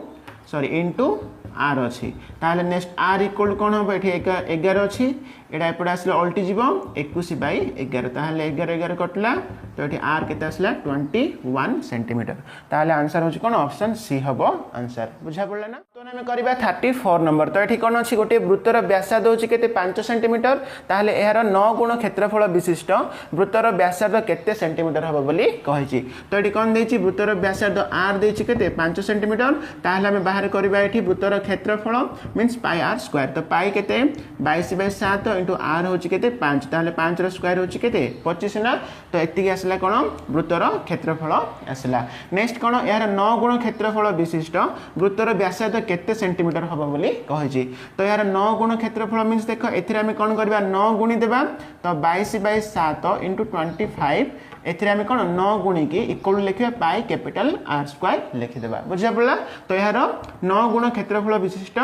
sorry into R अच्छी। ताहले नेक्स्ट आर इक्वल कौन हम ये 11 अच्छी एटा एपटे आसले अल्टी जीव 21/11 ताहले 11 11 कटला तो ये आर केते आसला 21 सेंटीमीटर। ताहले आंसर होची कोन ऑप्शन सी हबो आंसर। बुझा पड़ला ना। तो हम करबा 34 नंबर। तो ये कौन अच्छी गोटे वृत्तर व्यासार्ध होची केते 5 सेंटीमीटर। ताहले एहार 9 गुण क्षेत्रफल विशिष्ट वृत्तर व्यासार्ध केते सेंटीमीटर हबो बोली कहिची। तो ये कौन देची वृत्तर व्यासार्ध आर देची केते 5 सेंटीमीटर। ताहले हम बाहर करबा एठी वृत्तर क्षेत्रफल मीन्स पाई आर स्क्वायर। तो पाई केते 22/7 इंटू आर होची केते 5 ताहले 5 रो स्क्वायर होची केते 25 ना। तो एतिकी आसला कोन वृत्तर क्षेत्रफल आसला। नेक्स्ट कोन यार 9 गुण क्षेत्रफल विशिष्ट वृत्तर व्यासार्ध केते सेंटीमीटर हबो बोली कहिची। तो यार 9 गुण क्षेत्रफल मीन्स देखो एथिरे हम कोन करबा 9 गुणी देबा तो 22/7 इंटू 25 एथिरे हम कोन 9 गुणी की इक्वल लिखिबा पाई कैपिटल आर स्क्वायर लिखि देबा। बुझा पड़ला। तो यार 9 गुण क्षेत्रफल विशिष्ट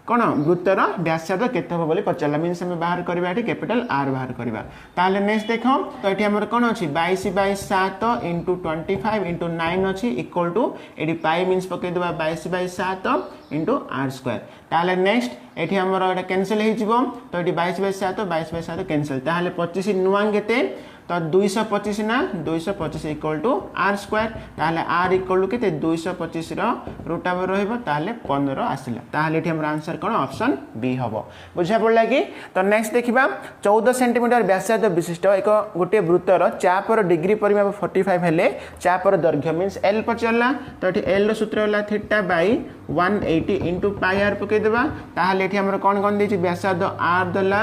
कौन वृत्तर व्यासार्ध केते हो बोली पचारला मीन्स हम बाहर करबा एठी कैपिटल आर बाहर करबा। ताहले नेक्स्ट देखो तो एठी हमर कोन अछि 22/7 इंटू 25 इंटू 9 अछि इक्वल टू एठी पाई मीन्स पके देबा 22/7 इंटू आर स्क्वायर ताहले नेक्स्ट एठी हमर एटा कैंसिल हे जिवो तो एठी 22/7 कैंसिल ताहले 25 नुआंग केते तो 225 ना 225 इक्वल टू आर स्क्वायर ताहले आर इक्वल टू केते 225 रो रूट ओवर रहइबो ताहले 15 आसिला ताहले एठी हमर आंसर कोन ऑप्शन बी हबो बुझा पड़ला कि तो नेक्स्ट देखिबा 14 सेंटीमीटर व्यासार्ध विशिष्ट एक गोटे वृत्तर चापर डिग्री परिमाप 45 हेले चापर दैर्घ्य मींस एल पचला तो एठी एल रो सूत्र होला theta by 180 into pi R पके देबा ताहले एठी हमर कोन देछि व्यासार्ध आर दला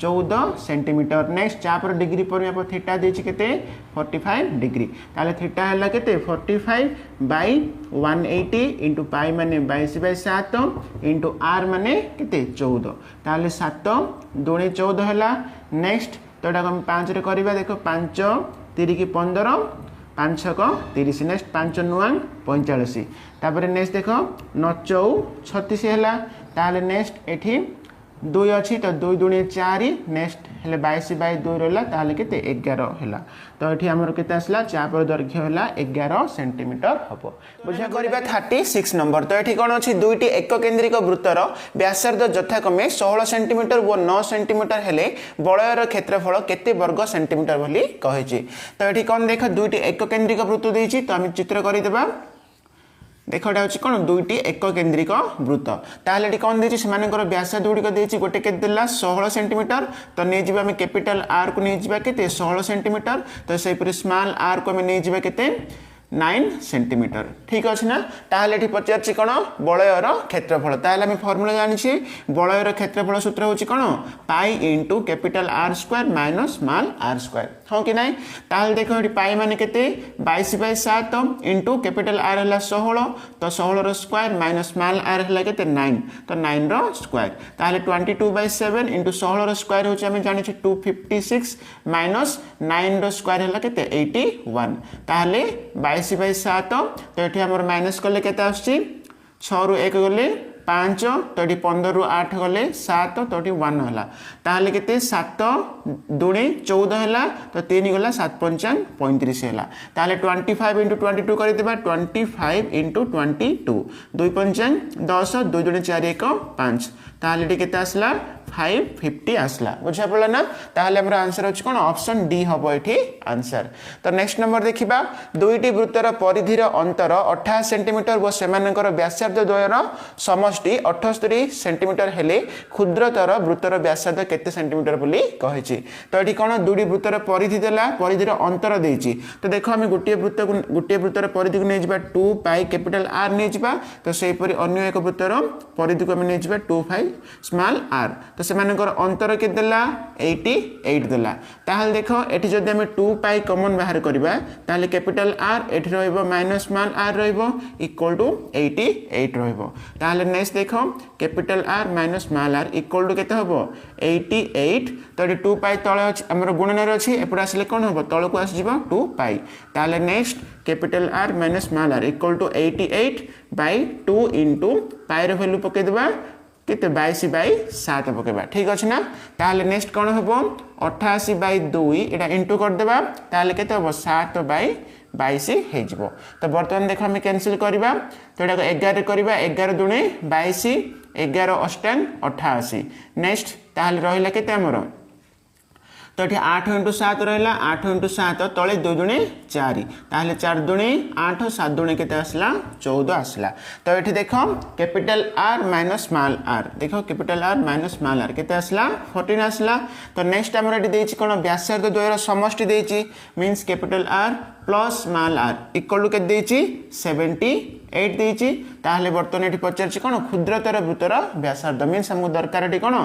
14 सेंटीमीटर नेक्स्ट चापर डिग्री परिमाप थीटा देछि केते 45 डिग्री ताले थीटा हला केते 45 बाय 180 इनटू पाई माने 22/7 इनटू आर माने केते 14 ताले 7 2 14 हला नेक्स्ट तो एटा हम 5 रे करबा देखो 5 3 की 15 5 6 30 नेक्स्ट 5 9 45 तापर नेक्स्ट देखो 9 4 36 हला ताले नेक्स्ट एठी 2 अच्छी तो 2 2 4 नेक्स्ट हेले 22/2 रहला ताले केते 11 हैला तो एठी हमर केते असला चापर दैर्घ्य हैला 11 सेंटीमीटर हबो बुझा करबा 36 नंबर तो एठी कोन अछि दुईटी एक केंद्रिक वृत्तर व्यासार्ध यथाक्रमे 16 सेंटीमीटर व 9 सेंटीमीटर हेले बलयर क्षेत्रफल केते वर्ग सेंटीमीटर बोली कहै छी तो एठी कोन देख दुईटी एक केंद्रिक वृत्त देछि तो हम चित्र करि देबा देखो एटा अछि कोन दुईटी एक केंद्रिक वृत्त ताहले एटी कोन देछि सेमानकर व्यासार्ध गुडी को देछि गोटे केते देला 16 सेंटीमीटर तो नै जिबा हम कैपिटल आर को नै जिबा केते 16 सेंटीमीटर तो सेहि पर स्मॉल आर को हम नै जिबा केते 9 सेंटीमीटर ठीक अछि ना ताहले एटी पचारछि कोन बलयर क्षेत्रफल ताहले हम फार्मूला जानि छी बलयर क्षेत्रफल सूत्र होछि कोन pi into capital R square minus small R square हो कि नाही ताहले देखो एटी पाई माने केते 22/7 इनटू कैपिटल आर हला 16 तो 16 रो स्क्वायर माइनस स्मॉल आर हला केते 9 तो 9 रो स्क्वायर ताहले 22/7 इनटू 16 रो स्क्वायर होछि हम जानि छी 256 माइनस 9 रो स्क्वायर हला केते 81 ताहले 22/7 तो एठी हमर माइनस करले केते आछि 6 रु 1 गले 5 तो एठी 15 रु 8 गले 7 तो एठी 1 हला ताहले केते 7 2 14 हला तो 3 गला 7 5 35 हला ताहले 25 * 22 करि देबा 25 * 22 2 5 10 2 2 4 1 5 ताहले एठी केते आसला 550 आसला बुझा पड़ला ना ताहले हमर आंसर अछि कोन ऑप्शन डी हबो एठी आंसर तो नेक्स्ट नंबर देखिबा दुईटी वृत्तर परिधिर अंतर 28 सेंटीमीटर व सेमानकर व्यासार्ध द्वयर समष्टि 78 सेंटीमीटर हेले क्षुद्रतर वृत्तर व्यासार्ध केते सेंटीमीटर बोली कहिछि तो एठी कोन दुईटी वृत्तर परिधि देला परिधिर अंतर देछि तो देखो हम गुटिए वृत्तर परिधि को नै जिबा 2 पाई कैपिटल आर नै जिबा तो सेहि परि अन्य एक वृत्तर परिधि को हम नै जिबा 2 पाई स्मॉल आर तो सेमानकर अंतर के देला 88 देला ताहले देखो एठी जदि हम 2 पाई कॉमन बाहर करबा ताहले कैपिटल आर एठी रहइबो माइनस स्मॉल आर रहइबो इक्वल टू 88 रहइबो ताहले नेक्स्ट देखो capital R minus small are equal to केते हबो 88 तो एठी 2 पाई तळे अछि हमर गुणन रे अछि एपडा आसले कोन हबो तळ को आसी जिवो 2 पाई ताहले next capital R minus small are equal to 88/2 into pi रो वैल्यू पके देबा केते 22/7 पकेबा ठीक अछि ना ताहले नेक्स्ट कोन हबो 88/2 एटा इनटू कर देबा ताहले केते हबो 7/22 हे जिवो तो वर्तमान देखो हम कैंसिल करबा तो एटा 11 करबा 11 दुने 22 11 अष्टान 88 नेक्स्ट ताहले रहिला केते हमरो तो ये 8 × 7 रहा 8 × 7 तले 2 दुणे 4 ताहले 4 दुणे 8 7 दुणे केते आसला 14 आसला तो ये देखो capital R minus small R देखो capital R minus small are केते आसला 14 आसला तो नेक्स्ट हमर एटी देछि कोन व्यासार्ध द्वयर समष्टि देछि मींस capital R plus small are equal to के देछि 78 देछि ताहले वर्तमान एटी पचारछि कोन क्षुद्रतर वृत्तर व्यासार्ध मींस हमको दरकार एटी कोन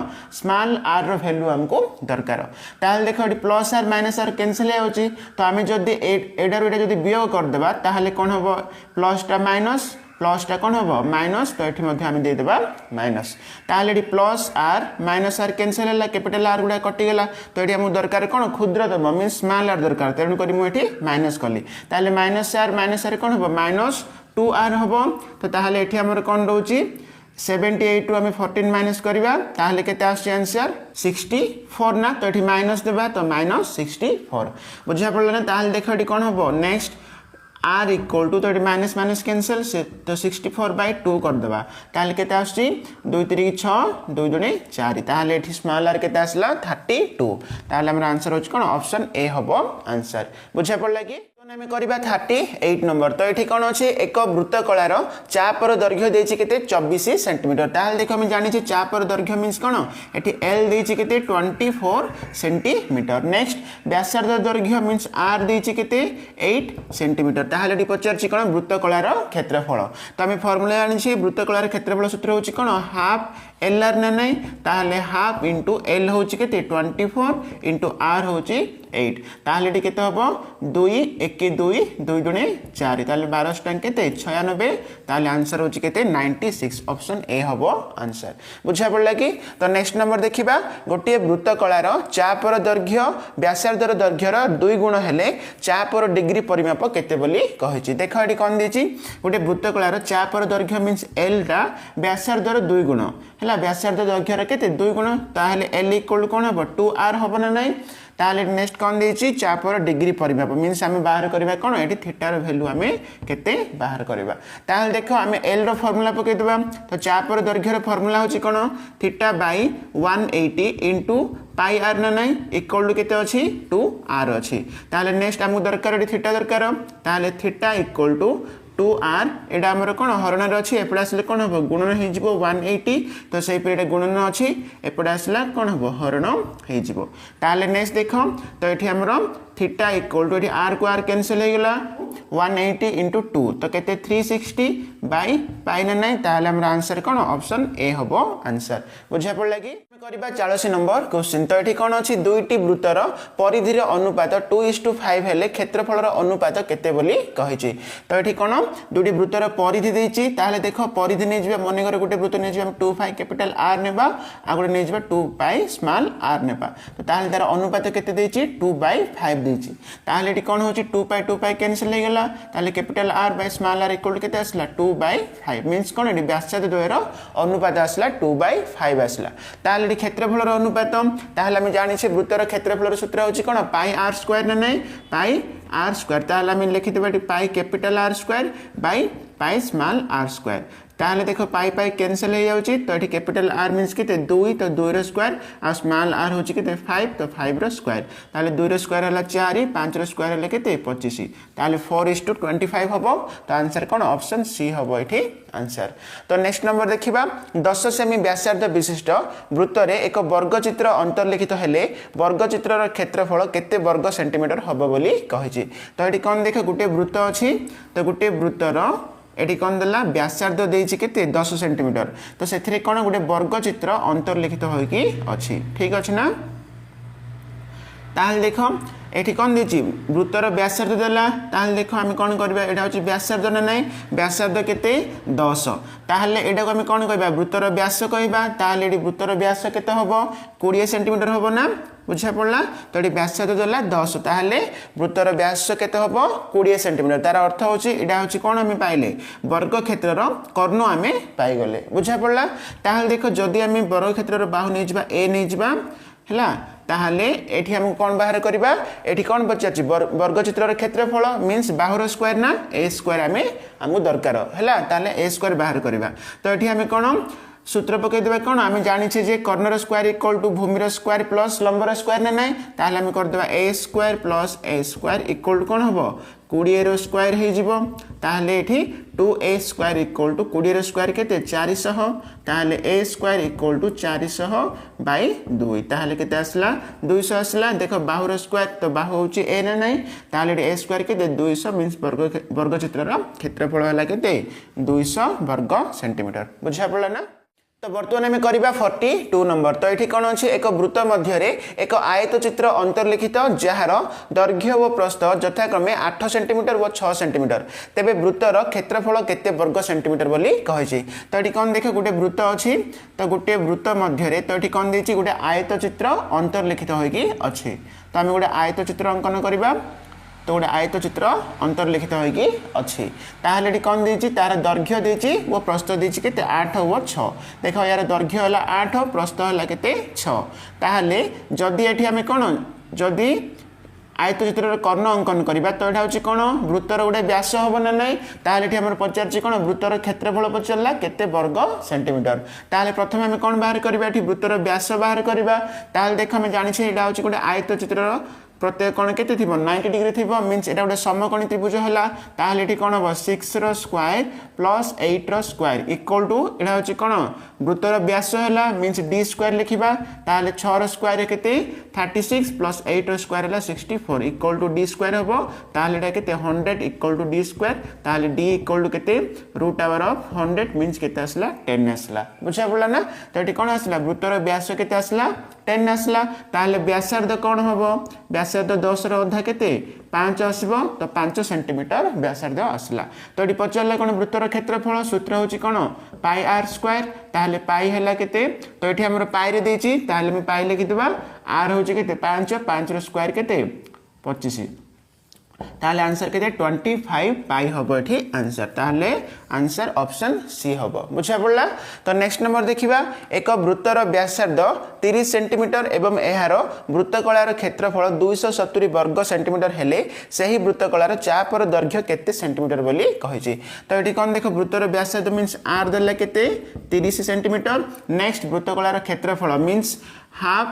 स्मॉल आर रो वैल्यू हमको दरकार ताहले देखो एटी plus R minus R cancel होछि तो हमें जदी एडा रो एटा जदी वियोग कर देबा ताहले कोन होबो प्लस टा माइनस प्लस टा कोन होबो माइनस तो एठी मध्ये हम दे देबा माइनस ताहले एटी plus R minus R cancel हला कैपिटल आर गुडा कटि गेला तो एठी हम दरकार कोन क्षुद्रतम मींस स्मॉल आर दरकार तेनु करी मु एठी माइनस करली ताहले माइनस आर कोन होबो माइनस 2r हबो तो ताहले एठी हमर कोन रहउची 78 टू हमें 14 माइनस करबा ताहले केते आसी आंसर 64 ना तो एठी माइनस देबा तो माइनस 64 बुझा पड़ला ना ताहले देखो एठी कोन हबो नेक्स्ट आर इक्वल टू तो माइनस माइनस कैंसल से तो 64/2 करदेबा ताहले केते आसी 2 3 6 2 2 4 ताहले एठी स्मॉल आर केते आसला 32 ताहले हमर आंसर होच कोन ऑप्शन ए हबो आंसर बुझा पड़ला कि आम करवा 38 नंबर तो ये कौन अच्छे एक वृत्त कलार चापर दैर्घ्य देती के 24 सेंटीमीटर ताल देख आम जानी चापर दैर्घ्य मीन्स कौन ये एल देती के 24 सेंटीमीटर नेक्स्ट व्यासार्ध दैर्घ्य मीन्स आर देती के 8 सेंटीमीटर ताहले ये पचार कौन वृत्त कलार क्षेत्रफल तो आम फर्मुला जानी वृत्त कलार क्षेत्रफल सूत्र हूँ कौन हाफ एल आर ना ना ताहले हाफ इंटू एल हूँ के 24 इंटू आर हूँ 8 ताहले ये केते हबो 2 1 2 2 2 4 ताहले 12 टंके 96 ताहले आंसर होची केते 96 ऑप्शन ए हबो आंसर बुझा पड़ला कि तो नेक्स्ट नंबर देखिबा गोटे वृत्त कलार चापर दैर्घ्य व्यासार्धर दैर्घ्यर 2 गुण हेले चापर डिग्री परिमाप केते बोली कहिछि देखो एटी कोन दिछि गोटे वृत्त कलार चापर दैर्घ्य मींस एल रा व्यासार्धर 2 गुण हला व्यासार्ध दैर्घ्यर केते 2 गुण ताहले एल इक्वल कोन हबो 2r हबो ना नै ताहले नेक्स्ट कौन देछि चापर डिग्री परिमाप मींस आम बाहर करबा कोन एठी थीटार वैल्यू आम केते बाहर करबा ताहले देखो आम एल रो फार्मूला पके देबा तो चापर दैर्घ्यर फार्मूला होछि कोन theta by 180 into pi R ना नाइ इक्वल टू केते अछि 2r अछि ताहले नेक्स्ट हमु दरकार एठी थीटा दरकार ताहले थीटा इक्वल टू 2r एटा हमर कोन हरण रे अछि एपडा आसले कोन हबो गुणन हे जिवो 180 तो सेहि पेटा गुणन अछि एपडा आसला कोन हबो हरण हे जिवो ताले नेक्स्ट देखो तो एठी हमर थीटा इक्वल टू एठी r को r कैंसिल हे गेला 180 into 2 तो केते 360 बाय पाई ना नै ताले हमर आंसर कोन ऑप्शन ए हबो आंसर बुझा पड़ला कि करबा 40 नंबर क्वेश्चन तो एठी कोन अछि दुईटी वृत्तर परिधिर अनुपात 2:5 हेले क्षेत्रफलर अनुपात केते बोली कहिछि तो एठी कोन दुईटी वृत्तर परिधि देछि ताले देखो परिधि नै जिबा मने कर गुटे वृत्त नै जिबा 2π कैपिटल r नेबा आ गुटे नै जिबा 2π स्मॉल r नेबा तो ताले तार अनुपात केते देछि 2/5 देछि ताले एठी कोन होछि 2π कैंसिल हे गेला ताले capital r by small r equal केते आसला 2/5 मींस कोन एठी व्यासार्ध द्वयर अनुपात आसला 2/5 आसला ताले एठी क्षेत्रफलर अनुपात ताले हम जानि छे वृत्तर क्षेत्रफलर सूत्र होछि कोन पाई r स्क्वायर ना नै पाई r स्क्वायर ताले हम लिखि देबा एठी पाई capital r square by pi small r square ताले देखो पाई पाई कैंसिल हो जाउची तो एठी कैपिटल R मींस केते 2 तो 2 रो स्क्वायर आ स्मॉल r होची केते 5 तो 5 रो स्क्वायर ताले 2 रो स्क्वायर हला 4 5 रो स्क्वायर हले केते 25 ताले 4:25 हबो तो आंसर कोन ऑप्शन सी हबो एठी आंसर तो नेक्स्ट नंबर देखिबा 10 सेमी व्यासार्ध विशिष्ट वृत्त रे एक वर्ग चित्र अंतर्लिखित हेले वर्ग चित्रर क्षेत्रफल केते वर्ग सेंटीमीटर हबो बोली कहिछि तो एठी कोन देखो गुटे वृत्त अछि तो गुटे वृत्तर एटी कौन देला व्यासार्ध देछि केते 10 सेंटीमीटर तो सेथिरे कोन गुटे वर्ग चित्र अंतर्लिखित होई कि अछि ठीक अछि ना ताहले देखो एठी कौन देछि वृत्तर व्यासार्ध देला ताहले देखो हम कोन करबा एटा होछि व्यासार्ध ना नै व्यासार्ध केते 10 ताहले एटा को हम कोन कहबा वृत्तर व्यास कहबा ताहले एटी वृत्तर व्यास केते हबो 20 सेंटीमीटर हबो ना बुझा पड़ला तो ये व्यासार्ध देला 10 ताहले वृत्तर व्यास केते हबो 20 सेंटीमीटर तार अर्थ होछि एडा होछि कोन हम पाइले वर्ग क्षेत्रर कर्ण हम पाई गले बुझा पड़ला ताहले देखो जदी हम वर्ग क्षेत्रर बाहु नै जिबा a नै जिबा हला ताहले एठी हम कोन बाहर करबा एठी कोन बच्चाछि वर्ग चित्रर क्षेत्रफल मींस बाहुर स्क्वायर ना a स्क्वायर हमु दरकार हला ताहले a स्क्वायर बाहर करबा तो एठी हम कोन सूत्र पके देबा कोन हम जानि छे जे कर्णर स्क्वायर इक्वल टू भूमिर स्क्वायर प्लस लंबर स्क्वायर ना नै ताहले हम कर देबा a square plus a square equal to कोन हबो 20 रो स्क्वायर हे जिवो ताहले एठी 2a स्क्वायर इक्वल टू 20 रो स्क्वायर केते 400 ताहले a square equal to 400 by 2 ताहले केते आसला 200 आसला देखो बाहुर स्क्वायर तो बाहु होची a ना नै ताहले a स्क्वायर केते 200 मींस वर्ग चित्रर क्षेत्रफल हला केते 200 वर्ग सेंटीमीटर बुझा पड़ला ना तो बर्तमान आम करवा 42 नंबर तो ये कौन अच्छे एक वृत्त मध्य एक आयत चित्र अंतर्लिखित जार दैर्घ्य व प्रस्थ यथाक्रमे 8 सेंटीमीटर व 6 सेंटीमीटर तेबे वृत्तर क्षेत्रफल केते वर्ग सेंटीमीटर बोली कहिछि तो ये कौन देख गोटे वृत्त अच्छी तो गोटे वृत्त मध्य तो ये कौन देछि गोटे आयत चित्र अंतर्लिखित होइकी अछि तो आम गोटे आयत चित्र अंकन करबा तो गोटे आयत चित्र अंतर्लिखित होइकी अछि ताहले एटी कोन देछि तार दैर्घ्य देछि वो प्रस्थ देछि केते 8 व 6 देखो यार दैर्घ्य हला 8 प्रस्थ हला केते 6 ताहले जदी एठी हमें कोन जदी आयत चित्र कर्ण अंकन करवा तो यहाँ हूँ कौन वृत्तर गोटे व्यास हम ना ना तामें पचार कौन वृत्तर क्षेत्रफल पचारा केते वर्ग सेंटीमीटर ताहले प्रथम आम कौन बाहर करवा वृत्तर व्यास बाहर करवा देख आम जाने यहाँ हूँ गोटे आयत चित्र प्रत्येक कोण केते थिबो 90 डिग्री थिबो मींस एटा गोटे समकोणी त्रिभुज हला ताहले एठी कोण हो 6 रो स्क्वायर प्लस 8 रो स्क्वायर इक्वल टू एटा होची कोण वृत्तर व्यास हला मींस d स्क्वायर लिखिबा ताहले 6 रो स्क्वायर केते 36 प्लस 8 रो स्क्वायर हला 64 इक्वल टू d स्क्वायर हबो ताहले एटा केते 100 इक्वल टू d स्क्वायर ताहले d इक्वल टू केते रूट ओवर ऑफ 100 मींस केते आसला 10 आसला बुझा पड़ला ना तो एठी कोण आसला वृत्तर व्यास केते आसला 10 आसला ताहले व्यासार्ध कोण हबो व्यासार्ध 10 रो अधा केते 5 आसबो तो 5 सेंटीमीटर व्यासार्ध आसला तो एटी पचारला कोन वृत्तर क्षेत्रफल सूत्र होची कोन पाई आर स्क्वायर ताहले पाई हला केते तो एठी हमर पाई रे देची ताहले हम पाई लिखि देबा आर होची केते 5 रो स्क्वायर केते 25 ताहले आंसर केते 25 पाई हबो एठी आंसर ताहले आंसर ऑप्शन सी हबो बुझा पड़ला तो नेक्स्ट नंबर देखिबा एक वृत्तर व्यासार्ध 30 सेंटीमीटर एवं एहार वृत्तकलार क्षेत्रफल 270 वर्ग सेंटीमीटर हेले सही वृत्तकलार चापर दैर्घ्य केते सेंटीमीटर बोली कहिछि तो एठी कोन देखो वृत्तर व्यासार्ध मींस आर देला केते 30 सेंटीमीटर नेक्स्ट वृत्तकलार क्षेत्रफल मींस हाफ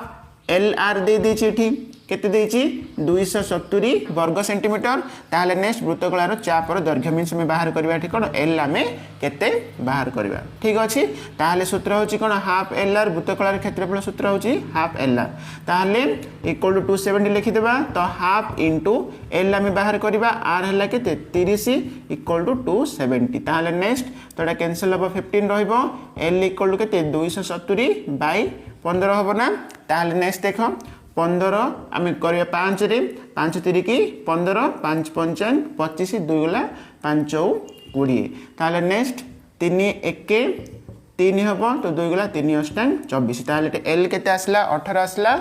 एल आर दे देछि एठी केते देछि 270 वर्ग सेंटीमीटर ताहले नेक्स्ट वृत्तकलार चापर दैर्घ्य मींस में बाहर करबा एठी कोन एल आमे केते बाहर करबा ठीक अछि ताहले सूत्र होछि कोन हाफ एल आर वृत्तकलार क्षेत्रफल सूत्र होछि हाफ एल आर ताहले इक्वल टू 270 लिखि देबा तो हाफ इनटू एल आमे बाहर करबा आर हला केते 30 इक्वल टू 270 ताहले नेक्स्ट तो एटा कैंसिल हो 15 रहइबो एल इक्वल टू केते 270 बाय 15 हबो ना ताहले नेक्स्ट देखो 15 आम कर 5 रे 5 3 की 15 5 5 25 2 गला 5 20 ताहले नेक्स्ट 3 1 3 हबो तो 2 गला 3 8 24 ताहले एल केते आसला 18 आसला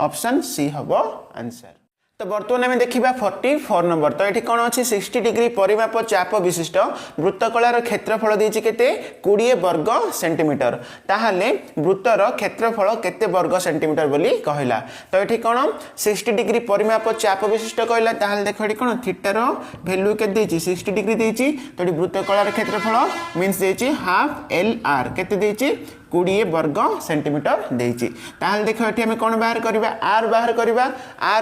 ऑप्शन सी हबो आंसर तो बर्तमान आम देखा 44 नंबर तो ये कौन अच्छी 60 डिग्री परिमाप चाप विशिष्ट वृत्तकलार क्षेत्रफल देछि केते 20 वर्ग सेंटीमीटर ताहले वृत्तर क्षेत्रफल केते वर्ग सेंटीमीटर बोली कहला तो ये कौन 60 डिग्री परिमाप चाप विशिष्ट कहला ताहले देखो ये कौन थीटा रो वैल्यू केते देछि 60 डिग्री देछि तो वृत्तकलार क्षेत्रफल मींस देछि हाफ एल आर केते देछि 20 वर्ग सेंटीमीटर देछि ताहले देखो एठी हम कोन बाहर करबा आर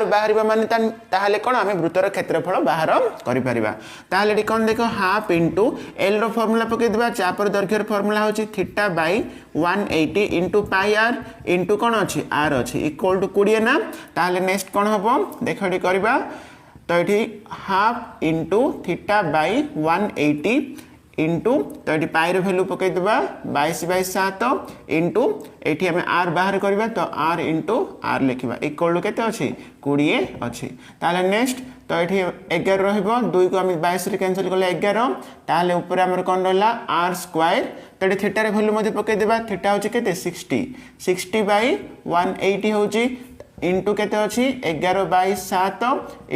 बाहर माने ताहले कोन हम वृत्तर क्षेत्रफल बाहर करि परिबा ताहले एठी कोन देखो हाफ इनटू एल रो फार्मूला पके दिबा चापर दैर्घ्य रो फार्मूला होछि theta by 180 into pi R into कोन अछि आर अछि इक्वल टू 20 ना ताहले नेक्स्ट कोन हबो देखो एठी करबा तो एठी half into theta by 180 into तो ये पाई भैल्यू पकई देबा 22/7 इंटू एठी हमें आर बाहर करबा तो आर इंटू आर लिखिबा इक्वल टू केते अछि 20 अछि ताले नेक्स्ट तो एठी 11 रहइबो 2 को हम 22 रे कैंसिल करले 11 ताले ऊपर हमर कोन रहला आर स्क्वायर तो ये थीटा रे वैल्यू मध्ये पकई देबा थीटा होछि केते 60/180 होछि इंटू केते अछि 11/7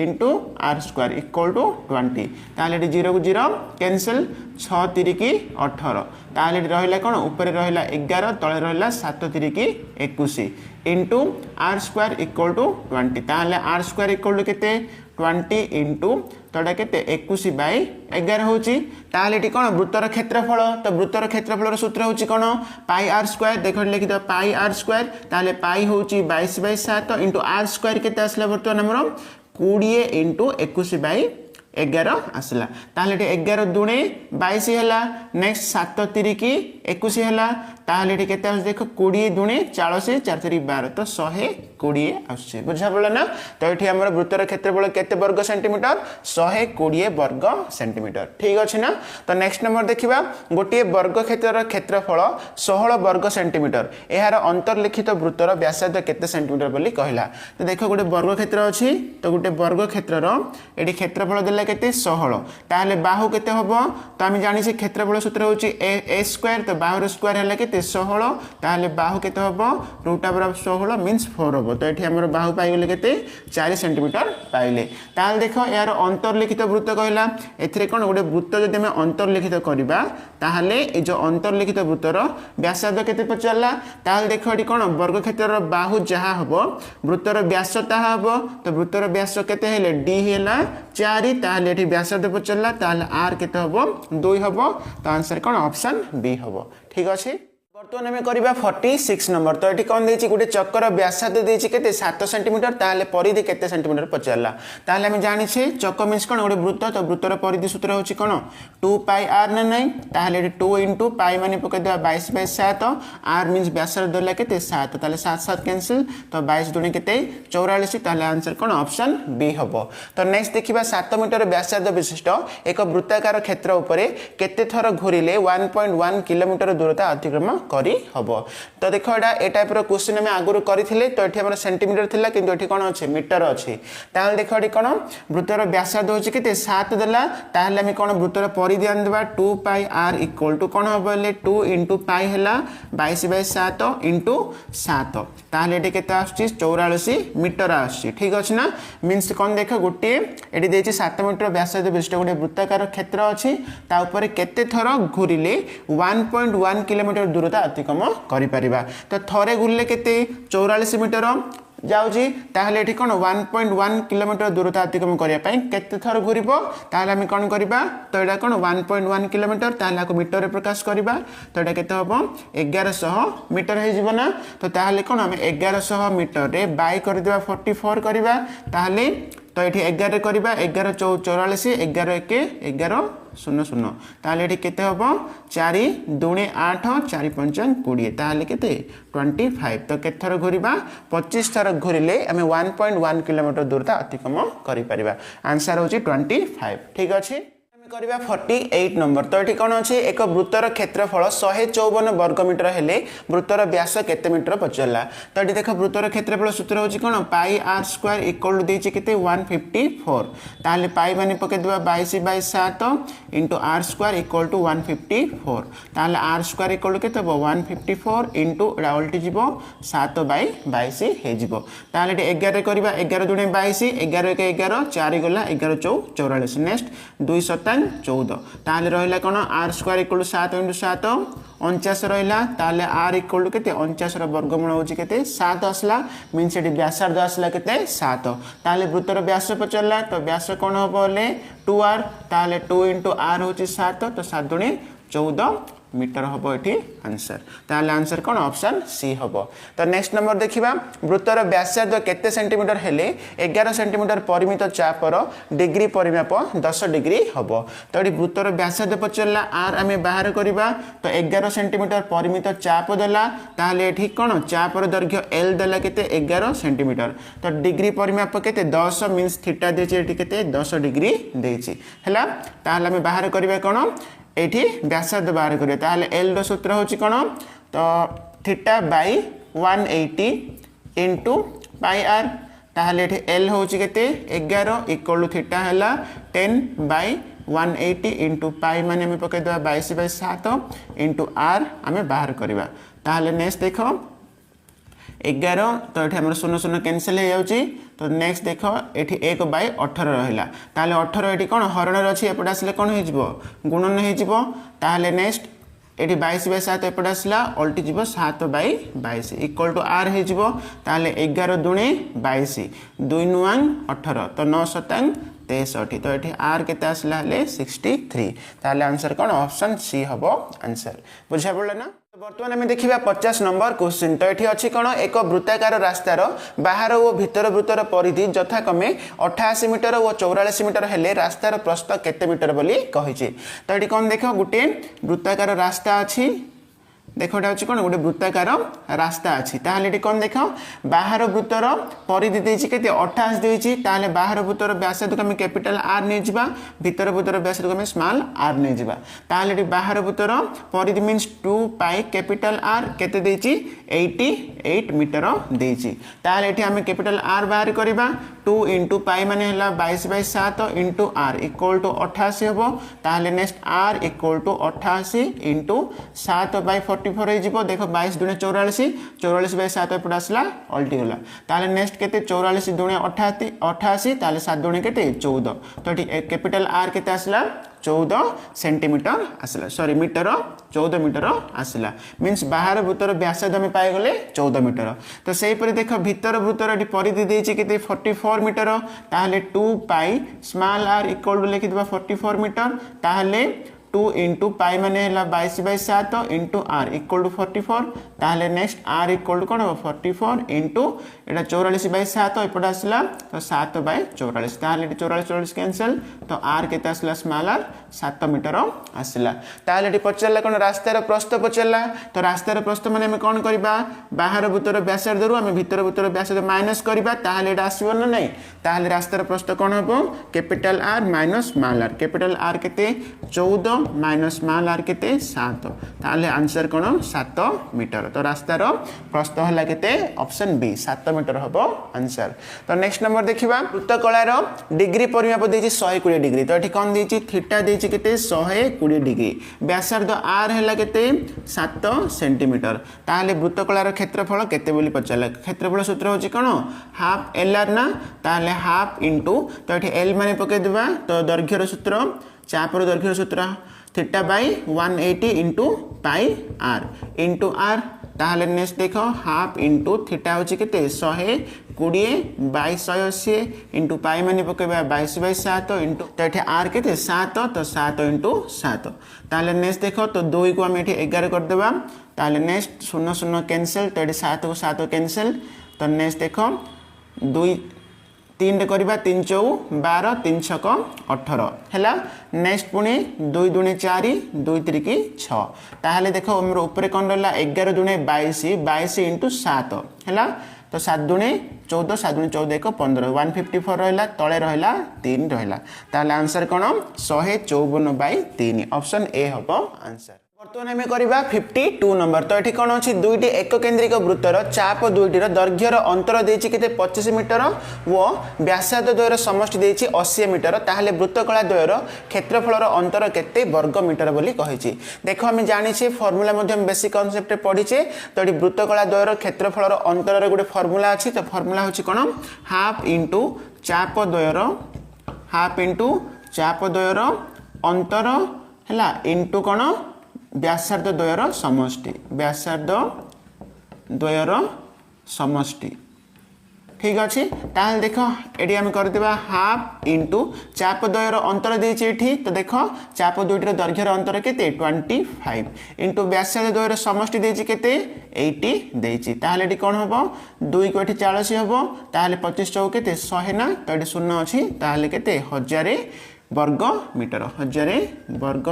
into R square equal to 20 ताले 0 को 0 कैंसिल 6 3 की 18 ताले रहिला कोन ऊपर रहिला 11 तळे रहिला 7 3 की 21 into R square equal to 20 ताले आर स्क्वायर इक्वल टू केते 20 इंटू तोड़ा केते 21/11 होची ताले एटी कोन वृत्तर क्षेत्रफल तो वृत्तर क्षेत्रफल सूत्र होची कोन पाई आर स्क्वायर देखो लिखि द पाई आर स्क्वायर ताले पाई होची 22/7 इंटू आर स्क्वायर केते आसला वर्तमान हमरो 20 इंटू 21/11 आसला ताले 11 दुणे 22 हला नेक्स्ट 7 3 की 21 हला ताले केते आस देखो 20 दुणे 40 4 3 12 तो 120 आछे बुझा पड़ला ना तो एठी हमर वृत्तर क्षेत्रफल केते वर्ग सेंटीमीटर 120 वर्ग सेंटीमीटर ठीक अछि ना तो नेक्स्ट नंबर देखिबा गोटे वर्ग क्षेत्रर क्षेत्रफल 16 वर्ग सेंटीमीटर एहार अंतर्लिखित वृत्तर व्यासार्ध केते सेंटीमीटर बोली कहला तो देखो गोटे वर्ग क्षेत्र अछि तो गोटे वर्ग क्षेत्रर एठी क्षेत्रफल देला केते 16 ताहले बाहु केते हबो तो आम जानि से क्षेत्रफल सूत्र होची a स्क्वायर तो बाहुर स्क्वायर हला केते 16 ताहले बाहु केते हबो रूट ओवर 16 मींस 4 हबो तो एठी हमर बाहु पाइ गेले केते 4 सेंटीमीटर पाइले ताहले देखो यार अंतर्लिखित वृत्त कहला एथिरे कोन गोटे वृत्त जदि हम अंतर्लिखित करबा ताहले ए जो अंतर्लिखित वृत्तर व्यासार्ध केते पचरला ताहले देखो एठी कोन वर्ग क्षेत्रर बाहु जहा हबो वृत्तर व्यास ताहा हबो तो वृत्तर व्यास केते हेले d हेला 4 ताहले एठी व्यासार्ध पचरला ताहले r केते हबो 2 हबो तो आंसर कोन ऑप्शन बी हबो ठीक अछि बर्तमान आम करवा 46 नंबर तो ये कौन देछि गोटे चक्कर व्यासार्ध देछि केते 7 सेंटीमीटर ताहले परिधि केते सेंटीमीटर पचारला ताहले हम जानि छे चक्क मींस कोन गोटे वृत्त तो वृत्तर परिधि सूत्र होछि कोन 2 पाई r ना नहीं ताहले 2 * पाई माने पके देबा 22/7 r मींस व्यासार्ध देला केते 7 ताहले 7 7 कैंसिल तो 22 दुनी केते 44 ताहले आंसर कोन ऑप्शन बी हबो तो नेक्स्ट देखिबा 7 मीटर व्यासार्ध विशिष्ट एक वृत्ताकार क्षेत्र उपरे केते थर घुरिले 1.1 किलोमीटर दूरता अतिक्रमण करी हबो तो देखो एटा ए टाइप रो क्वेश्चन में आगुर करिथिले तो एठी हमर सेंटीमीटर थिला किंतु एठी कोन अछि मीटर अछि ताहले देखो एठी कोन वृत्तर व्यासार्ध होछि केते 7 देला ताहले हम कोन वृत्तर परिधि आन देबा 2 पाई r इक्वल टू कोन हबले 2 * पाई हैला 22/7 * 7 ताहले एठी केते आछि 44 मीटर आछि ठीक अछि ना मींस कोन देखो गुटे एठी देछि 7 मीटर व्यासार्ध विशिष्ट गोटे वृत्ताकार क्षेत्र अछि ता ऊपर केते थर घुरिले 1.1 किलोमीटर दूरता अतिक्रमण करि परिबा तो थरे घुरले केते 44 मीटर जाउजी ताहले एठी कोन 1.1 किलोमीटर दूरता अतिक्रमण करिया पई केते थर घुरिबो ताहले हम कोन करिबा तो एटा कोन 1.1 किलोमीटर ताहले को मीटर रे प्रकाश करिबा तो एटा केते हबो 1100 मीटर हे जीवना तो ताहले कोन हम 1100 मीटर रे बाय कर देबा 44 करिबा ताहले तो एठी 11 करिबा 11 44 11 1 11 शून्य शून्य ताहले एठी केते हबो 4 2 8 4 5 20 ताहले केते 25 तो केते थर घुरिबा 25 थर घुरिले हमें 1.1 किलोमीटर दूरता अतिक्रमण करि परिबा आंसर होची 25 ठीक अछि करवा 48 नंबर तो ये कौन अच्छे एक वृत्तर क्षेत्रफल 154 वर्गमीटर हेले वृत्तर व्यास केते मीटर पचरला तो ये देख वृत्तर क्षेत्रफल सूत्र होची कोन पाई r स्क्वायर इक्वल टू देछि केते 154 ताले पाई माने पके देबा 22/7 * r स्क्वायर इक्वल टू 154 ताले r स्क्वायर इक्वल टू केते 154 * एडा उल्टी जीवो 7/22 हे जीवो ताले 11 करबा 11 दुने 22 11 1 11 4 गला 11 44 नेक्स्ट 2 7 14 ताले रहला कोन r स्क्वायर इक्वल टू 7 * 7 49 रहला ताले r इक्वल टू केते 49 रो वर्गमूल होची केते 7 आसला मींस एटी व्यासार्ध आसला केते 7 ताले वृत्तर व्यास पचरला तो व्यास कोन होबोले 2r ताले 2 * r होची 7 तो 7 दुनी 14 मीटर हबो एठी आंसर ताले आंसर कोन ऑप्शन सी हबो तो नेक्स्ट नंबर देखिबा वृत्तर व्यासार्ध केते सेंटीमीटर हेले 11 सेंटीमीटर परिमित चापर डिग्री परिमाप 10 डिग्री हबो तो एठी वृत्तर व्यासार्ध पचरला r आमे बाहर करबा तो 11 सेंटीमीटर परिमित चाप देला ताले एठी कोन चापर दैर्घ्य l देला केते 11 सेंटीमीटर तो डिग्री परिमाप केते 10 मींस थीटा देछि एठी केते 10 डिग्री देछि हला ताले आमे बाहर करबा कोन एठी व्यासार्ध बाहर करिया ताले l रो सूत्र होची कोन तो theta by 180 into pi r ताले एठी l होची केते 11 इक्वल टू थीटा हला 10 बाय 180 इनटू पाई माने हम पके देबा 22/7 इनटू r हमें बाहर करबा ताले नेक्स्ट देखो 11 तो ये हमर 0 0 कैंसिल हो जाउची तो नेक्स्ट देखो एठी 1/18 रहला ताले 18 एठी कोन हरण रे अछि एपडा आसले कोन हे जिवो गुणन हे जिवो ताले नेक्स्ट एठी 22/7 एपडा आसला उल्टी जिवो 7/22 इक्वल टू r हे जिवो ताले 11 दुणे 22 2 9 18 तो 9 7 63 तो ये r केते आसला ले 63 ताले आंसर कोन ऑप्शन सी हबो आंसर बुझा पड़ला ना बर्तमान आम देखा 50 नंबर क्वेश्चन तो ये अच्छी कौन एक वृत्ताकार रास्तार बाहर और भीतर वृत्तर परिधि यथाक्रमे 88 मीटर और 44 मीटर हेले रास्तार प्रस्थ केते मीटर बोली कहिछि तो ये कौन देख गोटे वृत्ताकार रास्ता अच्छी देखो ये कौन गोटे वृत्ताकार रास्ता अच्छी ताहले कौन देख बाहर वृत्तर परिधि देछि केते 28 देछि ताहले बाहर वृत्तर व्यासार्ध को हम कैपिटल R नै जिबा भीतर वृत्तर व्यासार्ध को हम स्मॉल r नै जिबा ताहले बाहर वृत्तर परिधि मींस 2 पाई कैपिटल R केते देछि 88 मीटर देछि ताहले एठी हम कैपिटल R बाहर करबा 2 इंटू पाई माने हला 22/7 इंटू आर इक्वल टू 88 हम ताहले next are equal to 88 into 7/44 हो जिवो देखो 22 दुने 44 44/7 एपट आसला अल्टी गला ताहले नेक्स्ट केते 44 दुने 88 ताहले 7 दुने केते 14 तो कैपिटल आर केते आसला 14 सेंटीमीटर आसला सॉरी मीटर 14 मीटर आसला मीन्स बाहर वृत्तर व्यासार्ध आम पाइगले 14 मीटर तो से देख भीतर वृत्तर परिधि देछि केते 44 मीटर ताहले 2 pi small are equal to लिखि देबा 44 मीटर ताहले 2 इंटू पाई माने हला 22/7 इंटू आर इक्वल टू 44 ताहले नेक्स्ट आर इक्वल टू कोन 44 इंटू एटा 44/7 एपट आसला तो 7/44 ताहले 44 कैंसिल तो आर केते आसला स्मॉल आर 7 मीटर आसला ताहले पचरला कोन रास्तार प्रस्थ पचरला तो रास्तार प्रस्थ माने हम कोन करबा बाहर वृत्तर व्यासार्ध रु हम भीतर वृत्तर व्यासार्ध माइनस करबा ताहले एटा आसीबो ना नै ताहले रास्तार प्रस्थ कोन हबो capital R minus small are capital R केते 14 माइनस स्मॉल आर केते 7 ताहले आंसर कोन 7 मीटर तो रास्तार प्रस्थ हला केते ऑप्शन बी 7 मीटर हबो आंसर तो नेक्स्ट नंबर देखिबा वृत्तकलार डिग्री परिमाप देछि 120 डिग्री तो एठी कोन देछि थीटा देछि केते 120 डिग्री व्यासार्ध आर हला केते 7 सेंटीमीटर ताहले वृत्तकलार क्षेत्रफल केते बोली पचाला क्षेत्रफल सूत्र होछि कोन हाफ एल आर ना ताहले हाफ इनटू तो एठी एल माने पके देबा तो दैर्घ्यर सूत्र चापर दैर्घ्यर सूत्र theta by 180 into pi R into R ताहले नेक्स्ट देखो हाफ इंटू थीटा होछि केते 120 बाय 180 इंटू पाई माने पकेबा 22/7 इंटू तो एठी आर केते 7 तो 7 इंटू 7 ताहले नेक्स्ट देखो तो 2 को हम एठी 11 कर देबा ताहले नेक्स्ट 0 0 कैंसिल तो एठी 7 को 7 कैंसिल तो नेक्स्ट देखो 2 3 करवा 3 चौ 12 3 छक 18 है नेक्स्ट पुणी 2 दुणे 4 2 3 6 ताहले देखो हमर ऊपर कौन रहा 11 दुणे 22 इंटू 7 है तो 7 दुणे 14 7 दुणे 14 1 15 154 रहा तले रहा 3 रहा ताहले आंसर कौन 154/3 ऑप्शन ए हम आंसर बर्तमान आम करवा 52 नंबर तो ये कौन अच्छी दुईटी एक केन्द्रिक वृत्तर चाप दुईटर दैर्घ्यर अंतर देछि केते 25 मीटर वो व्यासार्ध द्वयर समष्टि देछि 80 मीटर ताहले वृत्तकला द्वयर क्षेत्रफलर अंतर केते वर्ग मीटर बोली कहिछि देखो हम जानिछे फार्मूला मध्यम बेसिक कांसेप्ट पढिछे तो ये वृत्तकला द्वयर क्षेत्रफलर अंतर गोटे फार्मूला अछि तो फार्मूला होछि कोन हाफ इंटू चाप द्वयर हाफ इंटू चाप द्वयर अंतर हैला इंटू कोन व्यासार्ध द्वयर समष्टि व्यासार्ध द्वयर समष्टि ठीक अच्छे ताहले देख ये आम करदेबा हाफ इंटू चाप द्वयर अंतर देछि एठी तो देख चाप दुईटर दैर्घ्यर अंतर केते 25 इंटू व्यासार्ध द्वयर समष्टि देछि केते 80 देछि ताहले एठी कोन हबो 2 को एठी 40 हबो ताहले 25 चौ केते 100 ना तो एठी शून्य अछि ताहले केते 1000 वर्ग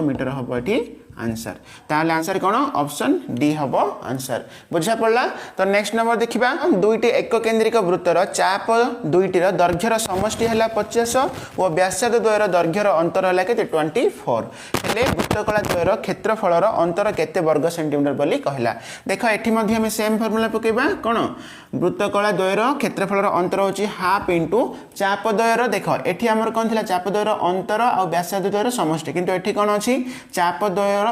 मीटर हबो एठी आंसर ताहले आंसर कौन ऑप्शन डी हम आंसर बुझा पड़ा तो नेक्स्ट नंबर देखा दुईटी एक केन्द्रिक वृत्तर चाप दुईटर दैर्घ्यर समष्टि है 50 और व्यासार्ध द्वयर दैर्घ्यर अंतर है के 24 हेले वृत्तकला द्वयर क्षेत्रफलर अंतर केते वर्ग सेंटीमीटर बोली कहला देख ये सेम फर्मूला पकेबा कौन वृत्तकला द्वयर क्षेत्रफलर अंतर होची हाफ इंटू चाप द्वयर देख एठी हमर कौन थिला चाप द्वयर अंतर और व्यासार्ध द्वयर समष्टि किंतु एठी कौन अछि चाप द्वयर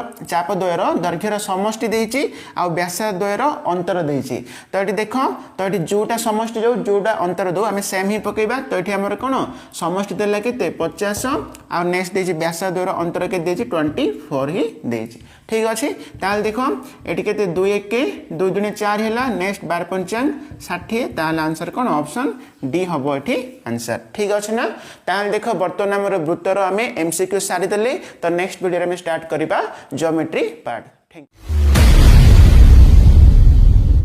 दैर्घ्यर समष्टि देछि आ व्यासार्ध द्वयर अंतर देछि तो एठी देख तो एठी जोटा समष्टि जोटा अंतर दो आमे सेम ही पकेबा तो एठी हमर कौन समष्टि देला केते 50 आ नेक्स्ट देछि व्यासार्ध द्वयर अंतर के देछि 24 ही देछि ठीक अच्छे ताल देख ये केते 2 1 के 2 दुने 4 है नेक्स्ट 12 पंचान 60 ताल आंसर कौन ऑप्शन डी हम ये आंसर ठीक अच्छे ना ताल देख बर्तमान आम वृत्तर आम एमसीक्यू सारी देले तो नेक्स्ट वीडियो में स्टार्ट करवा ज्योमेट्री पार्ट थैंक यू।